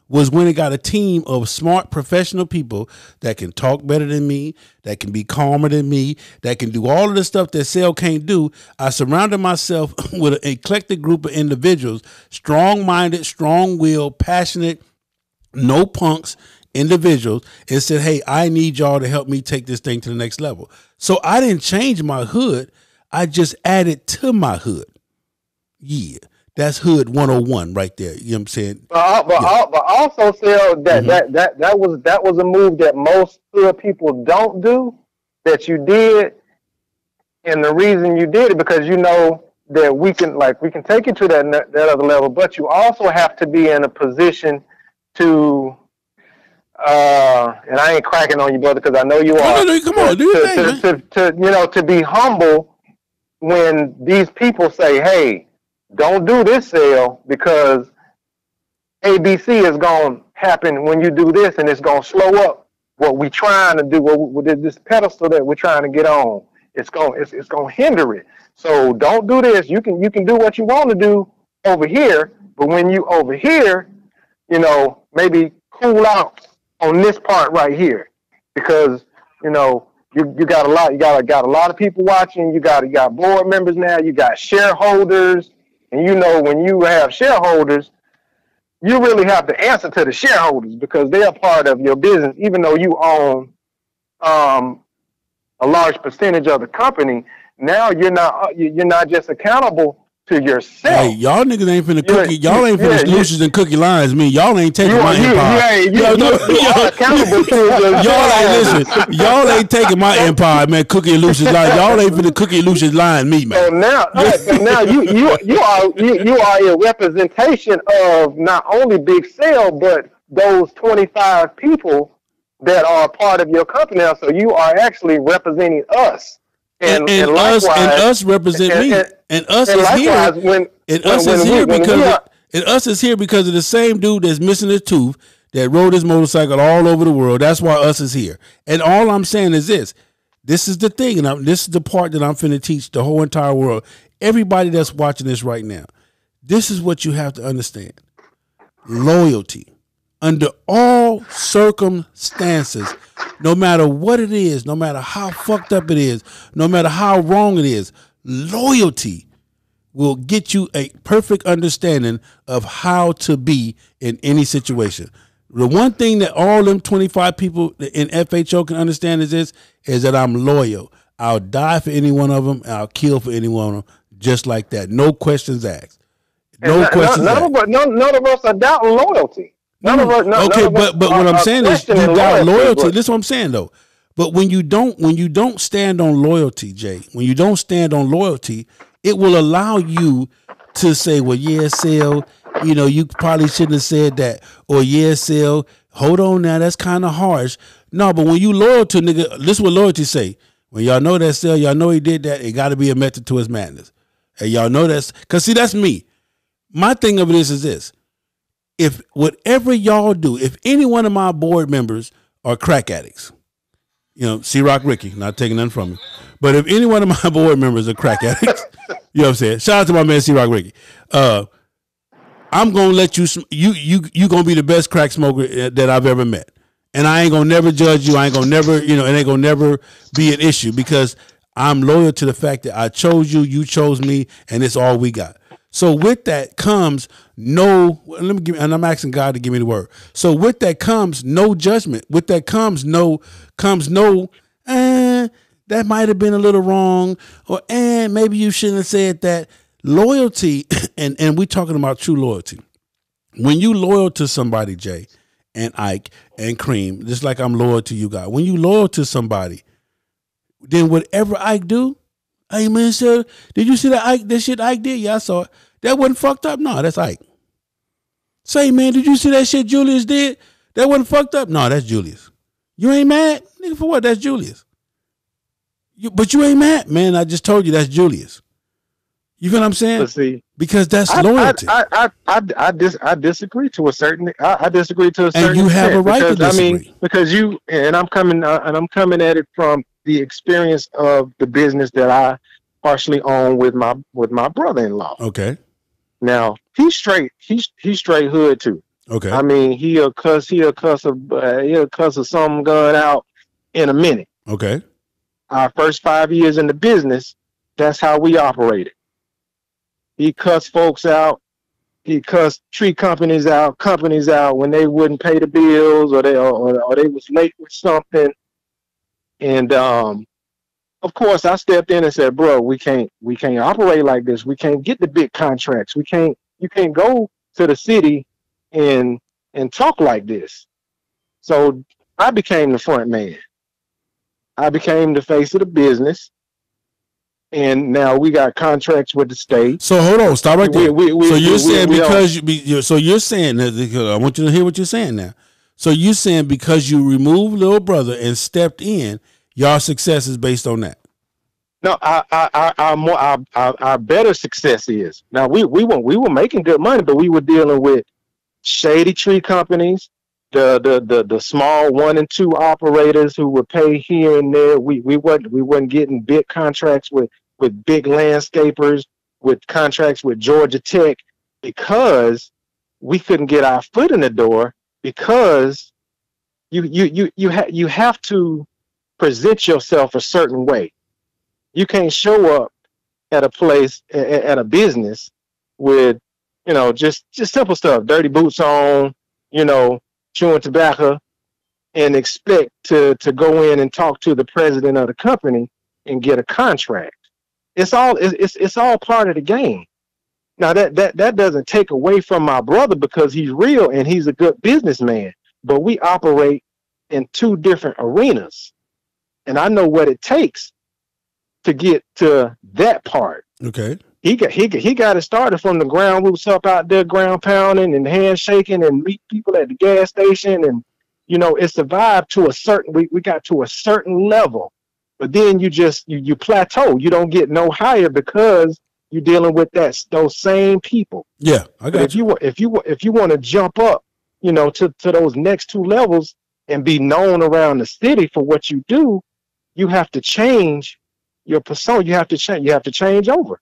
was when it got a team of smart professional people that can talk better than me, that can be calmer than me, that can do all of the stuff that Cell can't do. I surrounded myself with an eclectic group of individuals, strong-minded, strong-willed, passionate, no punks, individuals, and said, hey, I need y'all to help me take this thing to the next level. So I didn't change my hood. I just added to my hood. Yeah, that's hood 101 right there. You know what I'm saying? But also, Sal, that was a move that most hood people don't do that you did. And the reason you did it because you know that we can take you to that other level, but you also have to be in a position to and I ain't cracking on you, brother, because I know you are. No, come on, do your thing, man. To be humble when these people say, "Hey, don't do this sale because ABC is going to happen when you do this, and it's going to slow up what we trying to do. With this pedestal that we're trying to get on, it's going to hinder it. So don't do this. You can do what you want to do over here, but when you over here, maybe cool out on this part right here, because you got a lot of people watching. You got board members now. You got shareholders, and when you have shareholders, you really have to answer to the shareholders because they are part of your business, even though you own a large percentage of the company. Now you're not just accountable to yourself. Hey, y'all niggas ain't finna cookie. Y'all ain't finna solutions and cookie lines. Me, y'all ain't taking my empire. You are accountable to yourself. Y'all ain't taking my empire, man. Cookie and Lucius line. Y'all ain't finna cookie and Lucius line me, man. So now you are a representation of not only Big Sale, but those 25 people that are part of your company now. So you are actually representing us. And us represent me. And us is here. And us is here because of the same dude that's missing his tooth that rode his motorcycle all over the world. That's why us is here. And all I'm saying is this. This is the thing, and this is the part that I'm finna teach the whole entire world. Everybody that's watching this right now, this is what you have to understand. Loyalty. Under all circumstances, no matter what it is, no matter how fucked up it is, no matter how wrong it is, loyalty will get you a perfect understanding of how to be in any situation. The one thing that all them 25 people in FHO can understand is that I'm loyal. I'll die for any one of them, and I'll kill for any one of them, just like that. No questions asked. None of us are doubting loyalty. But what I'm saying is you doubt loyalty. This is what I'm saying though. But when you don't stand on loyalty, Jay, when you don't stand on loyalty, it will allow you to say, well, yeah, Sale, you probably shouldn't have said that. Or yeah, Sale, hold on now, that's kind of harsh. No, but when you loyal to nigga, this is what loyalty say. When y'all know that Sale, y'all know he did that, it got to be a method to his madness. And y'all know because see, that's me. My thing of it is this. If whatever y'all do, if any one of my board members are crack addicts, C-Rock Ricky, not taking nothing from me, but if any one of my board members are crack addicts, you know what I'm saying? Shout out to my man C-Rock Ricky. I'm going to let you going to be the best crack smoker that I've ever met. And I ain't going to never judge you. I ain't going to never, it ain't going to never be an issue because I'm loyal to the fact that I chose you, you chose me, and it's all we got. So with that comes and I'm asking God to give me the word. So with that comes no judgment. With that comes no, that might have been a little wrong, or maybe you shouldn't have said that. Loyalty, and we talking about true loyalty. When you loyal to somebody, Jay and Ike and Cream, just like I'm loyal to you guys. When you loyal to somebody, then whatever Ike do, hey man, sir, did you see that shit Ike did? Yeah, I saw it. That wasn't fucked up? No, that's Ike. Say, man, did you see that shit Julius did? That wasn't fucked up? No, that's Julius. You ain't mad? Nigga, for what? That's Julius. But you ain't mad? Man, I just told you that's Julius. You feel what I'm saying? But see, because that's loyalty. I disagree to a certain. I disagree to a certain. And you have a right to disagree. Because you and I'm coming at it from the experience of the business that I partially own with my brother-in-law. Okay. Now he's straight hood too. Okay. I mean he'll cuss of some gun out in a minute. Okay. Our first 5 years in the business, that's how we operated. He cussed folks out. He cussed tree companies out when they wouldn't pay the bills or they was late with something. And of course, I stepped in and said, "Bro, we can't operate like this. We can't get the big contracts. You can't go to the city and talk like this." So I became the front man. I became the face of the business. And now we got contracts with the state. So hold on, stop right there. So you're saying that I want you to hear what you're saying now. So you're saying because you removed little brother and stepped in, your success is based on that. No, our better success is now we were making good money, but we were dealing with shady tree companies, the small 1 and 2 operators who would pay here and there. We wasn't getting big contracts with big landscapers, with contracts with Georgia Tech, because we couldn't get our foot in the door because you have to present yourself a certain way. You can't show up at a place, at a business with, just simple stuff, dirty boots on, chewing tobacco, and expect to go in and talk to the president of the company and get a contract. It's all part of the game. Now that doesn't take away from my brother because he's real and he's a good businessman, but we operate in two different arenas. And I know what it takes to get to that part. Okay. He got it started from the ground roots up out there, ground pounding and handshaking and meet people at the gas station. And, it survived to a certain, we got to a certain level, but then you plateau. You don't get no higher because you're dealing with those same people. Yeah. I got you. If you want to jump up, to those next two levels and be known around the city for what you do, you have to change your persona. You have to change over.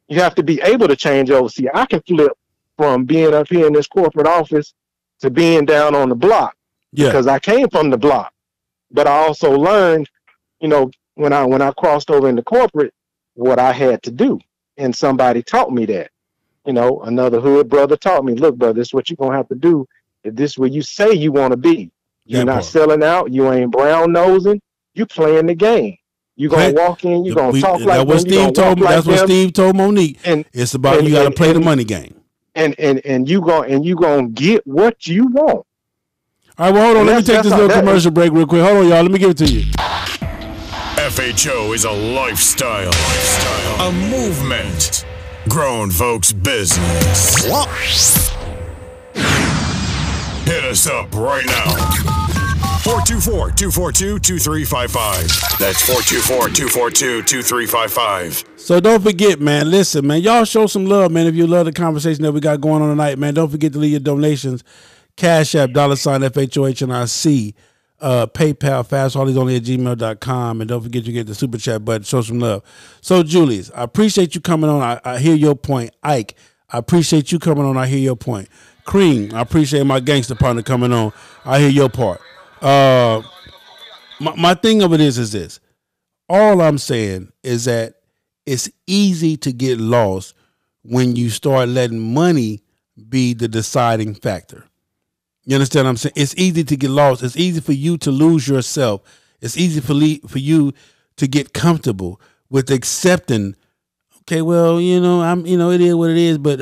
You have to be able to change over. See, I can flip from being up here in this corporate office to being down on the block because I came from the block. But I also learned, when I crossed over into corporate, what I had to do. And somebody taught me that. Another hood brother taught me, look, brother, this is what you're going to have to do. If this is where you say you want to be. You're not selling out. You ain't brown nosing. You playing the game. You're going to walk in, you're going to talk like what Steve told me. That's what Steve told Monique. And it's about you got to play the money game. And you going to get what you want. All right, well, hold on. Let me take this little commercial break real quick. Hold on, y'all. Let me give it to you. FHO is a lifestyle, a movement, grown folks' business. Hit us up right now. 424-242-2355. That's 424-242-2355. So don't forget, man. Listen, man. Y'all show some love, man. If you love the conversation that we got going on tonight, man, don't forget to leave your donations. Cash App, $FHO'HNIC. PayPal, fastharley'sonly@gmail.com. And don't forget you get the super chat button. Show some love. So, Julius, I appreciate you coming on. I hear your point. Ike, I appreciate you coming on. I hear your point. Cream, I appreciate my gangster partner coming on. I hear your part. My thing of it is this. All I'm saying is that it's easy to get lost when you start letting money be the deciding factor. You understand what I'm saying? It's easy to get lost. It's easy for you to lose yourself. It's easy for you to get comfortable with accepting, okay, well, it is what it is, but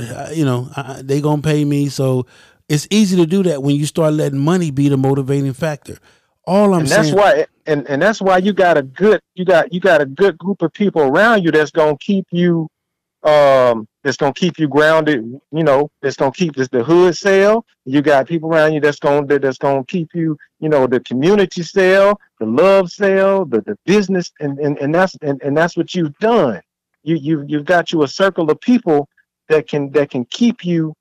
they gonna pay me. So it's easy to do that when you start letting money be the motivating factor. All I'm saying, that's why you got a good group of people around you that's gonna keep you grounded. That's gonna keep the hood sale. You got people around you that's gonna keep you, the community sale, the love sale, the business, and that's what you've done. You've got you a circle of people that can keep you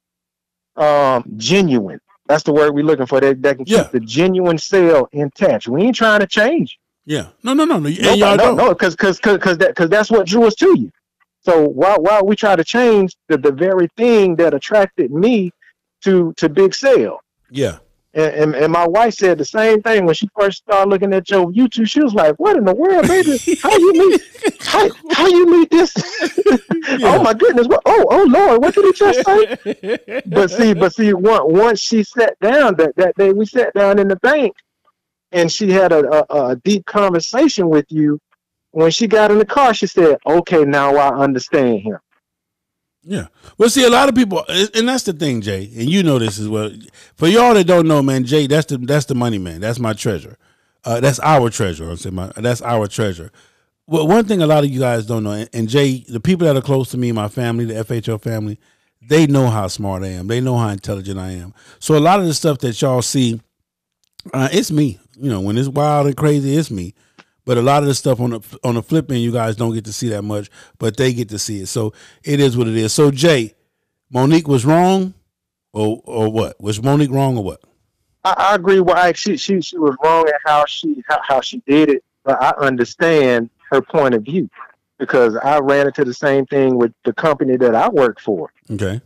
genuine. That's the word we're looking for. That can keep the genuine sale intact. We ain't trying to change. Yeah. No. No, because that's what drew us to you. So while we try to change the very thing that attracted me to Big Sale. Yeah. And my wife said the same thing when she first started looking at your YouTube. She was like, "What in the world, baby? How you meet this? Oh my goodness! What? Oh Lord! What did he just say?" But see, once she sat down that day, we sat down in the bank, and she had a deep conversation with you. When she got in the car, she said, "Okay, now I understand him." Yeah. Well, see, a lot of people, and that's the thing, Jay, and you know this as well. For y'all that don't know, man, Jay, that's the money man. That's my treasure. That's our treasure. That's our treasure. Well, one thing a lot of you guys don't know, and Jay, the people that are close to me, my family, the FHO family, they know how smart I am. They know how intelligent I am. So a lot of the stuff that y'all see, it's me. When it's wild and crazy, it's me. But a lot of the stuff on the flip end, you guys don't get to see that much, but they get to see it. So it is what it is. So Jay, Monique was wrong, or what? Was Monique wrong or what? I agree with Ike. She was wrong at how she did it, but I understand her point of view because I ran into the same thing with the company that I work for. Okay.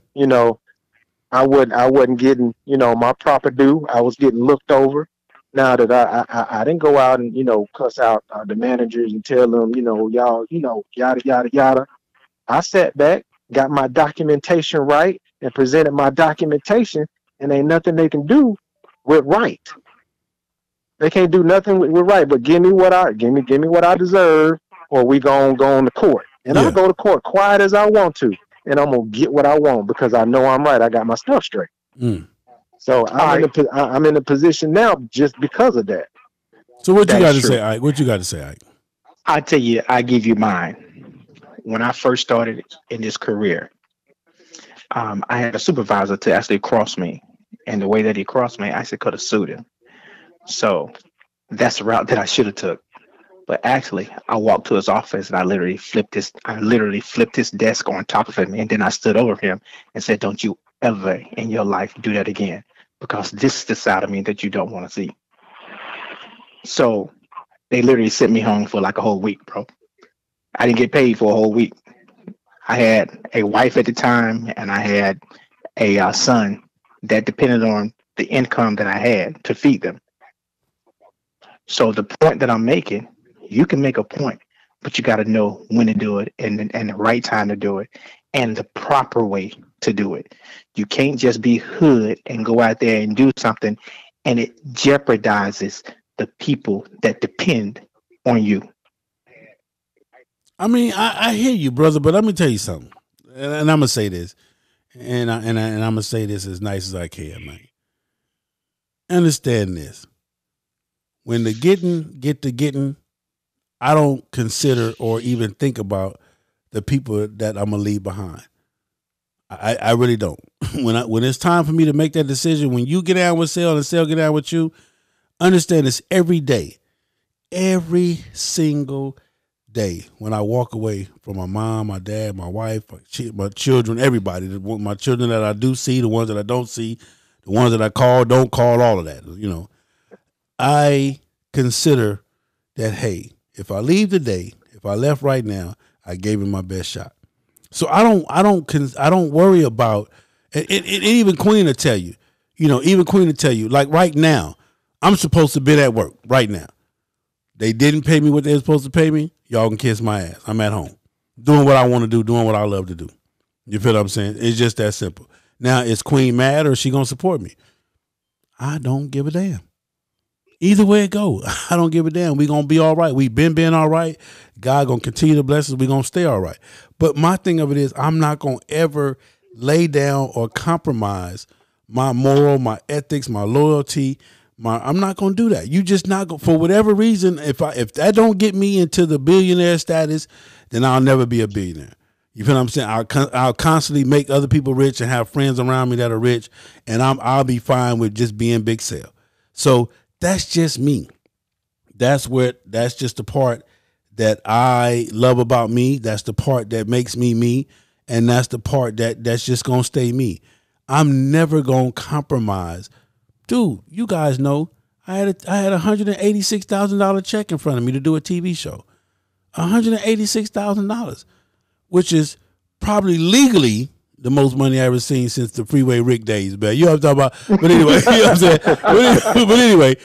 I wasn't getting, my proper due. I was getting looked over. Now that I didn't go out and, cuss out the managers and tell them, y'all, yada, yada, yada. I sat back, got my documentation right, and presented my documentation, and ain't nothing they can do with right. They can't do nothing with right, but give me what I deserve, or we gonna go on the court. And I'll go to court quiet as I want to, and I'm gonna get what I want because I know I'm right. I got my stuff straight. So I'm in a position now just because of that. So what you got to say, Ike? What you got to say, Ike? I tell you, I give you mine. When I first started in this career, I had a supervisor to actually cross me, and the way that he crossed me, I actually could have sued him. So that's the route that I should have took. But actually, I walked to his office and I literally flipped his desk on top of him, and then I stood over him and said, "Don't you ever in your life do that again, because this is the side of me that you don't want to see." So they literally sent me home for like a whole week, bro. I didn't get paid for a whole week. I had a wife at the time, and I had a son that depended on the income that I had to feed them. So the point that I'm making, you can make a point, but you got to know when to do it and the right time to do it and the proper way to do it. You can't just be hood and go out there and do something, and it jeopardizes the people that depend on you. I mean, I hear you, brother, but let me tell you something, and I'm gonna say this, and I'm gonna say this as nice as I can, man. Understand this: when the getting get to getting, I don't consider or even think about the people that I'm gonna leave behind. I really don't. When it's time for me to make that decision, when you get down with Sale and Sale get down with you, understand this every day, every single day. When I walk away from my mom, my dad, my wife, my children, everybody, my children that I do see, the ones that I don't see, the ones that I call, don't call, all of that. I consider that, hey, if I leave today, if I left right now, I gave him my best shot. So I don't worry about it. Even Queen will tell you, like right now, I'm supposed to be at work right now. They didn't pay me what they were supposed to pay me. Y'all can kiss my ass. I'm at home doing what I want to do, doing what I love to do. You feel what I'm saying? It's just that simple. Now, is Queen mad or is she going to support me? I don't give a damn. Either way it go, I don't give a damn. We going to be all right. We've been all right. God going to continue to bless us. We going to stay all right. But my thing of it is, I'm not going to ever lay down or compromise my moral, my ethics, my loyalty. I'm not going to do that. You just not going, for whatever reason, if that don't get me into the billionaire status, then I'll never be a billionaire. You feel what I'm saying? I'll constantly make other people rich and have friends around me that are rich, and I'll be fine with just being Big Sale. So that's just me. That's just the part that I love about me. That's the part that makes me me, and that's the part that's just gonna stay me. I'm never gonna compromise. Dude, you guys know I had a $186,000 check in front of me to do a TV show. $186,000, which is probably legally the most money I ever seen since the Freeway Rick days, man. You know what I'm talking about? But anyway, you know what I'm saying? But anyway,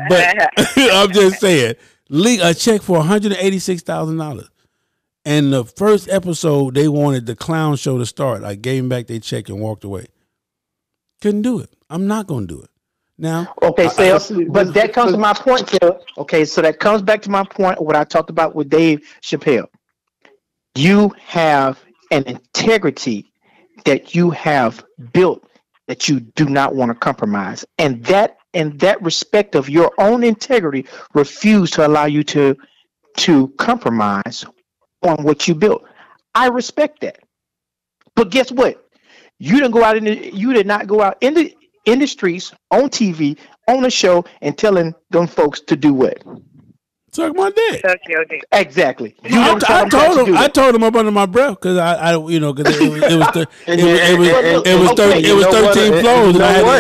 but I'm just saying, a check for $186,000. And the first episode, they wanted the clown show to start. I gave them back their check and walked away. Couldn't do it. I'm not going to do it. Now, okay, but that comes to my point, Sale. Okay, so that comes back to my point, what I talked about with Dave Chappelle. You have an integrity that you have built that you do not want to compromise. And that in that respect of your own integrity, refuse to allow you to compromise on what you built. I respect that. But guess what? You did not go out in the streets, on TV, on a show, and telling them folks to do what? Suck my dick. Exactly. I told him up under my breath because because it was 13 floors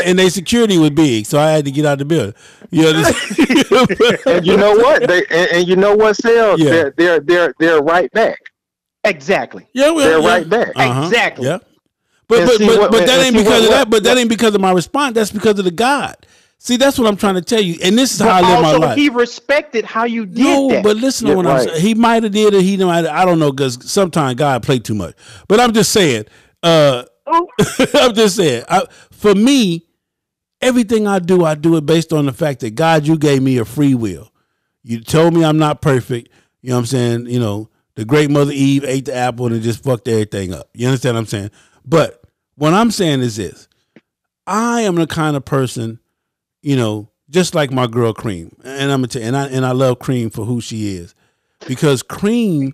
and their security was big, so I had to get out the building. You understand? And you know what? You know what, Sales? Yeah. They're right back. Exactly. Yeah, they're right back. Exactly. Yeah. But that ain't because of that. But that ain't because of my response. That's because of the God. See, that's what I'm trying to tell you. And this is how I live my life. He respected how you did that. But listen to what I'm saying. He might have did it. He might. I don't know, because sometimes God play too much. But I'm just saying. I'm just saying. For me, everything I do it based on the fact that God, you gave me a free will. You told me I'm not perfect. You know what I'm saying? You know, the great Mother Eve ate the apple and just fucked everything up. You understand what I'm saying? But what I'm saying is this. I am the kind of person, you know, just like my girl Cream. And I'm gonna tell you, and I love Cream for who she is. Because Cream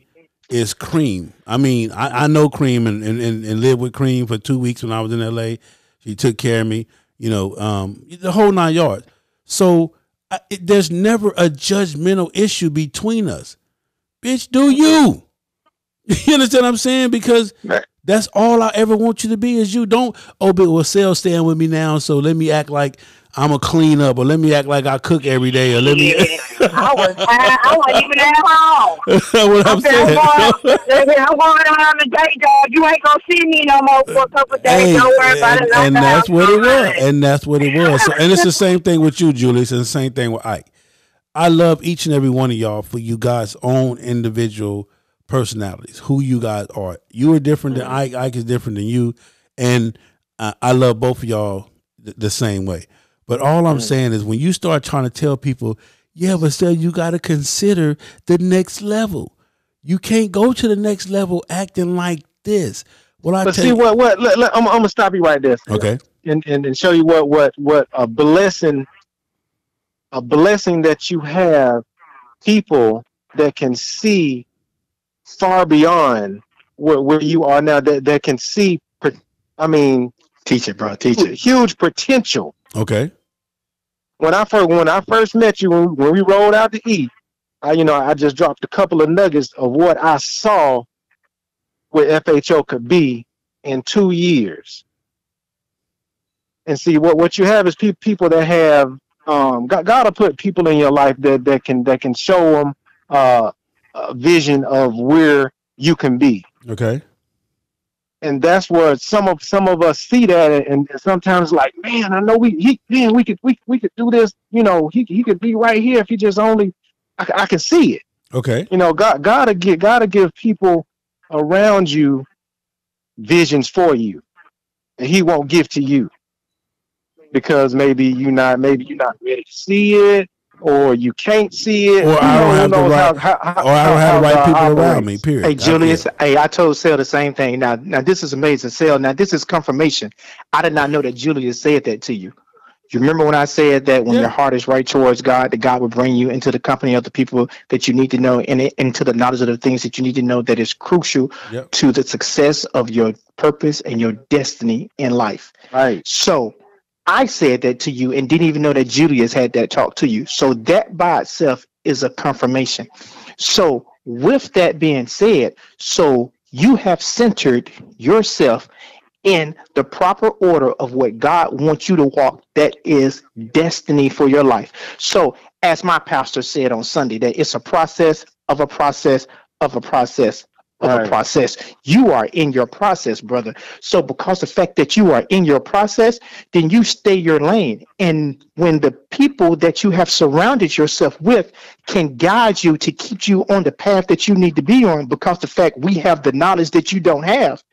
is Cream. I mean, I know Cream and lived with Cream for 2 weeks when I was in LA. She took care of me, you know, the whole 9 yards. So there's never a judgmental issue between us. Bitch, do you? You understand what I'm saying? Because that's all I ever want you to be is you. Don't, but Sel staying with me now, so let me act like I'm a clean up, or let me act like I cook every day, or let me. I wasn't even at home. What I'm saying. I'm going on a day, dog. You ain't gonna see me no more for a couple of days. Don't worry about it. And that's what it was. And that's what it was. So, and it's the same thing with you, Julius, and the same thing with Ike. I love each and every one of y'all for you guys' own individual personalities, who you guys are. You are different than Ike. Ike is different than you. And I love both of y'all the same way. But all I'm saying is when you start trying to tell people, yeah, but still you got to consider the next level. You can't go to the next level acting like this. Well, I'm gonna stop you right there. Okay. And show you what a blessing that you have people that can see far beyond where you are now, that can see, teach it, bro. Teach it. Huge potential. Okay. When I first met you, when we rolled out to eat, I just dropped a couple of nuggets of what I saw where FHO could be in 2 years. And see, what you have is people that have God to put people in your life that can show them a vision of where you can be. Okay. And that's where some of us see that, and sometimes like, man, I know we could do this. You know, he could be right here if he just only I can see it. Okay. You know, God gotta give people around you visions for you, and He won't give to you because maybe you're not ready to see it, or you can't see it, or I don't have the right people around me. Period. Hey, Julius. I told Sel the same thing. Now this is amazing, Sel. Now this is confirmation. I did not know that Julius said that to you. You remember when I said that when your heart is right towards God, that God will bring you into the company of the people that you need to know, and into the knowledge of the things that you need to know that is crucial to the success of your purpose and your destiny in life. Right. So I said that to you and didn't even know that Julius had that talk to you. So that by itself is a confirmation. So with that being said, so you have centered yourself in the proper order of what God wants you to walk, that is destiny for your life. So as my pastor said on Sunday, that it's a process of a process of a process of a process. You are in your process, brother. So because the fact that you are in your process, then you stay your lane. And when the people that you have surrounded yourself with can guide you to keep you on the path that you need to be on, because the fact we have the knowledge that you don't have,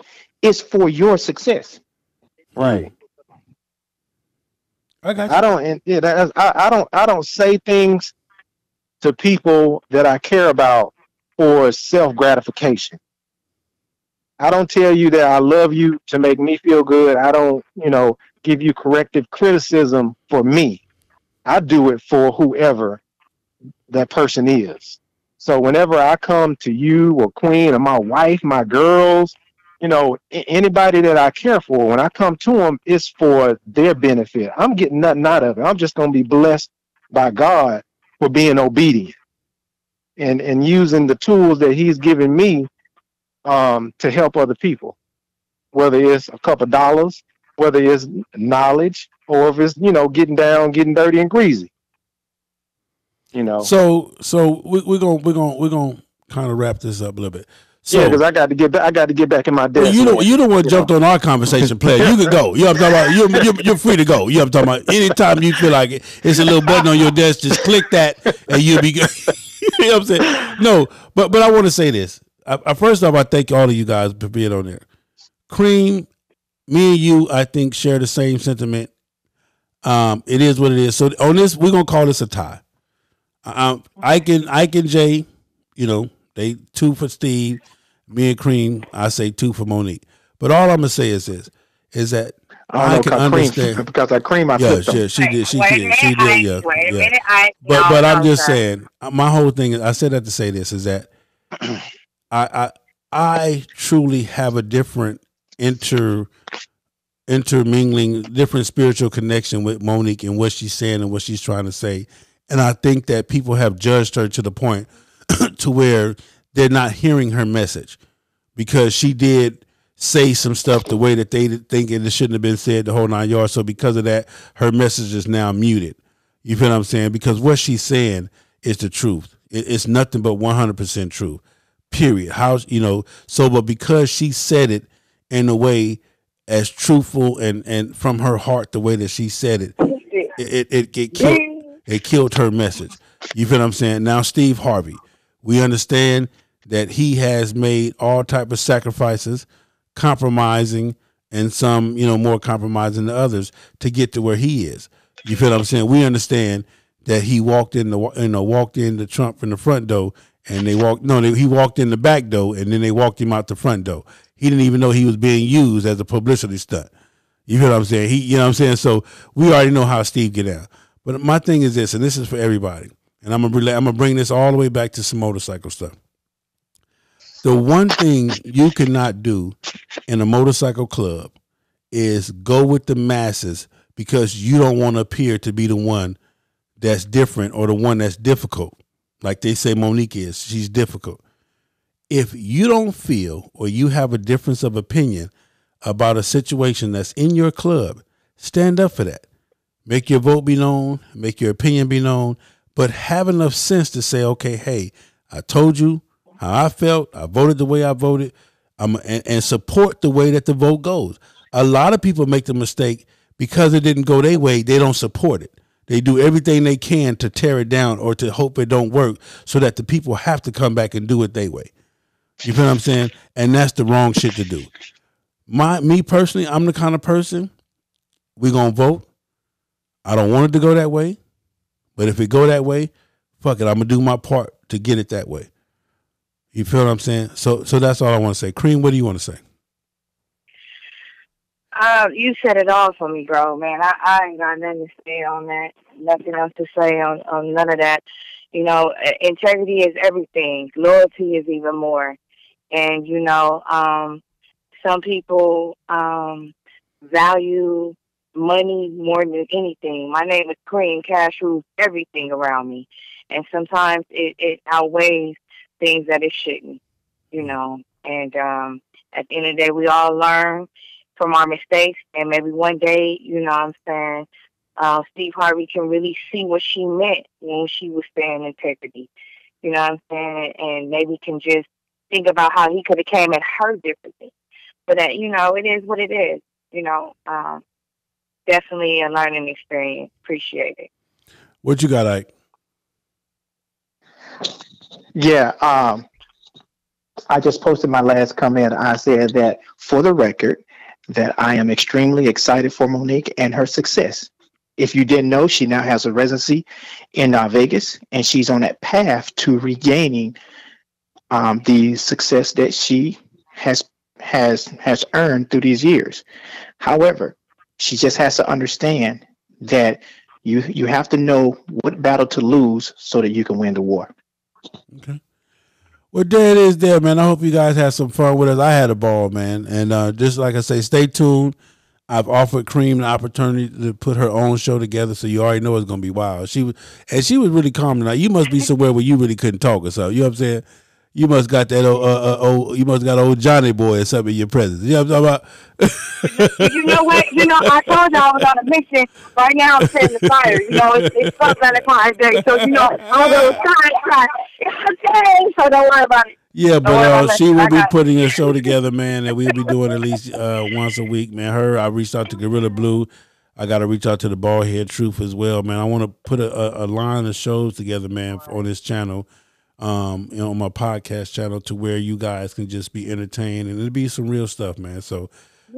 is for your success. Right. I got you. I don't say things to people that I care about for self-gratification. I don't tell you that I love you to make me feel good. I don't, give you corrective criticism for me. I do it for whoever that person is. So whenever I come to you or Queen or my wife, my girls, anybody that I care for, when I come to them, it's for their benefit. I'm getting nothing out of it. I'm just going to be blessed by God for being obedient and using the tools that He's given me to help other people, whether it's a couple dollars, whether it's knowledge, or if it's, getting down, getting dirty and greasy. So we're gonna kind of wrap this up a little bit. So, because I got to get back. I got to get back in my desk. Well, you don't want to jump on our conversation, player. You could go. You know what I'm talking about? You're free to go. You know what I'm talking about? Anytime you feel like it's a little button on your desk, just click that and you'll be good. You know what I'm saying? No, but I want to say this. First off, I thank all of you guys for being on there. Cream, me and you, I think, share the same sentiment. It is what it is. So on this, we're gonna call this a tie. Ike and Jay, you know, they 2 for Steve. Me and Cream, I say 2 for Monique. But all I'm gonna say is this: is that I can understand because I Cream. She did. She did. Yeah. Wait a minute, Ike. But I'm just saying. My whole thing is, I said that to say this is that I truly have a different intermingling, different spiritual connection with Monique and what she's saying and what she's trying to say. And I think that people have judged her to the point to where they're not hearing her message, because she did say some stuff the way that they think it shouldn't have been said, the whole 9 yards. So because of that, her message is now muted. You feel what I'm saying? Because what she's saying is the truth. It's nothing but 100% true, period. But because she said it in a way as truthful and from her heart, the way that she said it, it killed her message. You feel what I'm saying? Now, Steve Harvey, we understand that he has made all type of sacrifices, compromising, and some, more compromising than others to get to where he is. You feel what I'm saying? We understand that he walked into Trump from the front door, and he walked in the back door, and then they walked him out the front door. He didn't even know he was being used as a publicity stunt. You feel what I'm saying? You know what I'm saying? So we already know how Steve get down. But my thing is this, and this is for everybody, and I'm gonna bring this all the way back to some motorcycle stuff. The one thing you cannot do in a motorcycle club is go with the masses because you don't want to appear to be the one that's different or the one that's difficult. Like they say Monique is. She's difficult. If you don't feel or you have a difference of opinion about a situation that's in your club, stand up for that. Make your vote be known, make your opinion be known, but have enough sense to say, okay, hey, I told you how I felt. I voted the way I voted, and support the way that the vote goes. A lot of people make the mistake because it didn't go their way, they don't support it. They do everything they can to tear it down or to hope it don't work so that the people have to come back and do it their way. You feel what I'm saying? And that's the wrong shit to do. Me personally, I'm the kind of person, we're going to vote. I don't want it to go that way. But if it go that way, fuck it, I'm going to do my part to get it that way. You feel what I'm saying? So that's all I want to say. Cream, what do you want to say? You said it all for me, bro, man. I ain't got nothing to say on that. Nothing else to say on none of that. Integrity is everything. Loyalty is even more. And, some people value money more than anything. My name is Cream. Cash rules everything around me. And sometimes it outweighs things that it shouldn't, And at the end of the day, we all learn from our mistakes. And maybe one day, Steve Harvey can really see what she meant when she was saying integrity. You know what I'm saying? And maybe can just think about how he could have came at her differently. But, it is what it is. Definitely a learning experience. Appreciate it. What you got, Ike? Yeah, I just posted my last comment. I said that for the record, that I am extremely excited for Monique and her success. If you didn't know, she now has a residency in Vegas, and she's on that path to regaining the success that she has earned through these years. However, she just has to understand that you have to know what battle to lose so that you can win the war. Okay. Well, there it is there, man. I hope you guys had some fun with us. I had a ball, man. And just like I say, stay tuned. I've offered Cream the opportunity to put her own show together, so you already know it's going to be wild. She was really calm tonight. You must be somewhere where you really couldn't talk or something. You know what I'm saying? You must got that old Johnny boy or something in your presence. You know what I'm talking about? You know what? I told you I was on a mission. Right now I'm setting the fire. It's Valentine's Day, so I'm going to try. It's okay, so don't worry about it. Yeah, but she will be putting a show together, man, that we'll be doing at least once a week, man. I reached out to Gorilla Blue. I got to reach out to the Baldhead Truth as well, man. I want to put a line of shows together, man, on this channel, on my podcast channel, to where you guys can just be entertained, and it'll be some real stuff, man. So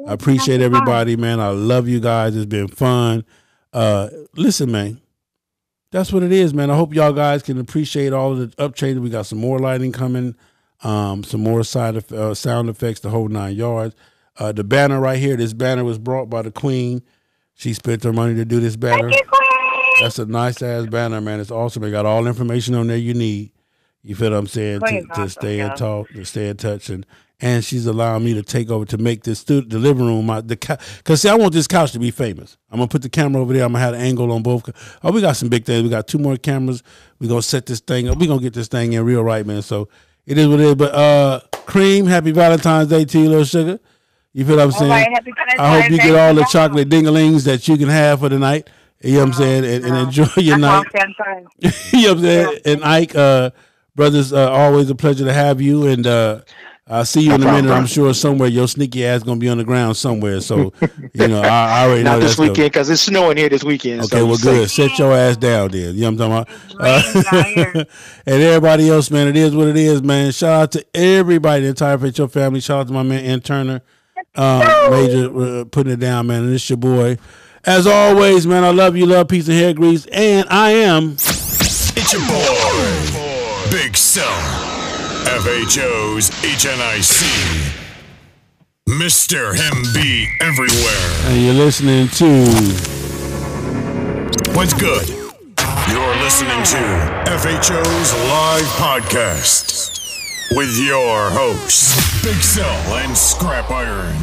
I appreciate everybody, man. I love you guys. It's been fun. Listen, man. That's what it is, man. I hope y'all guys can appreciate all of the upchanges. We got some more lighting coming, some more sound effects, the whole 9 yards. The banner right here, this banner was brought by the Queen. She spent her money to do this banner. That's a nice-ass banner, man. It's awesome. It got all the information on there you need. You feel what I'm saying? To stay in talk, to stay in touch. And she's allowing me to take over to make the living room, because see, I want this couch to be famous. I'm going to put the camera over there. I'm going to have an angle on both. Oh, we got some big things. We got 2 more cameras. We're going to set this thing up. We're going to get this thing in real right, man. So it is what it is. But Cream, happy Valentine's Day to you, little sugar. You feel what I'm saying? Right, I hope you get all the chocolate dingalings that you can have for the night. You know what I'm saying? And enjoy your night. You know what I'm saying? And Ike, brothers, always a pleasure to have you. And I'll see you in a minute. I'm sure somewhere your sneaky ass gonna be on the ground somewhere. So I already know. Not this weekend because it's snowing here this weekend. Okay, so well, good. Set your ass down, then. You know what I'm talking about? And everybody else, man. It is what it is, man. Shout out to everybody, the entire FHO family. Shout out to my man N Turner, Major, putting it down, man. And it's your boy. As always, man. I love you. Love, peace, and hair grease. And I am. It's your boy, Big Cell. FHO'S HNIC. Mr. Him Be Everywhere. And you're listening to What's Good? You're listening to FHO'S Live Podcast with your hosts, Big Cell and Scrap Iron.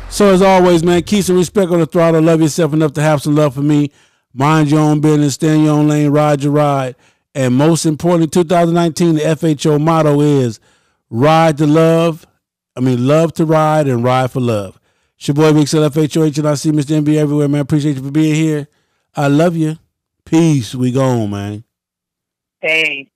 So as always, man, keep some respect on the throttle. Love yourself enough to have some love for me. Mind your own business. Stay in your own lane. Ride your ride. And most importantly, 2019, the FHO motto is love to ride and ride for love. It's your boy, Big Cell, FHO, HNIC, Mr. MB everywhere, man. Appreciate you for being here. I love you. Peace. We gone, man. Hey.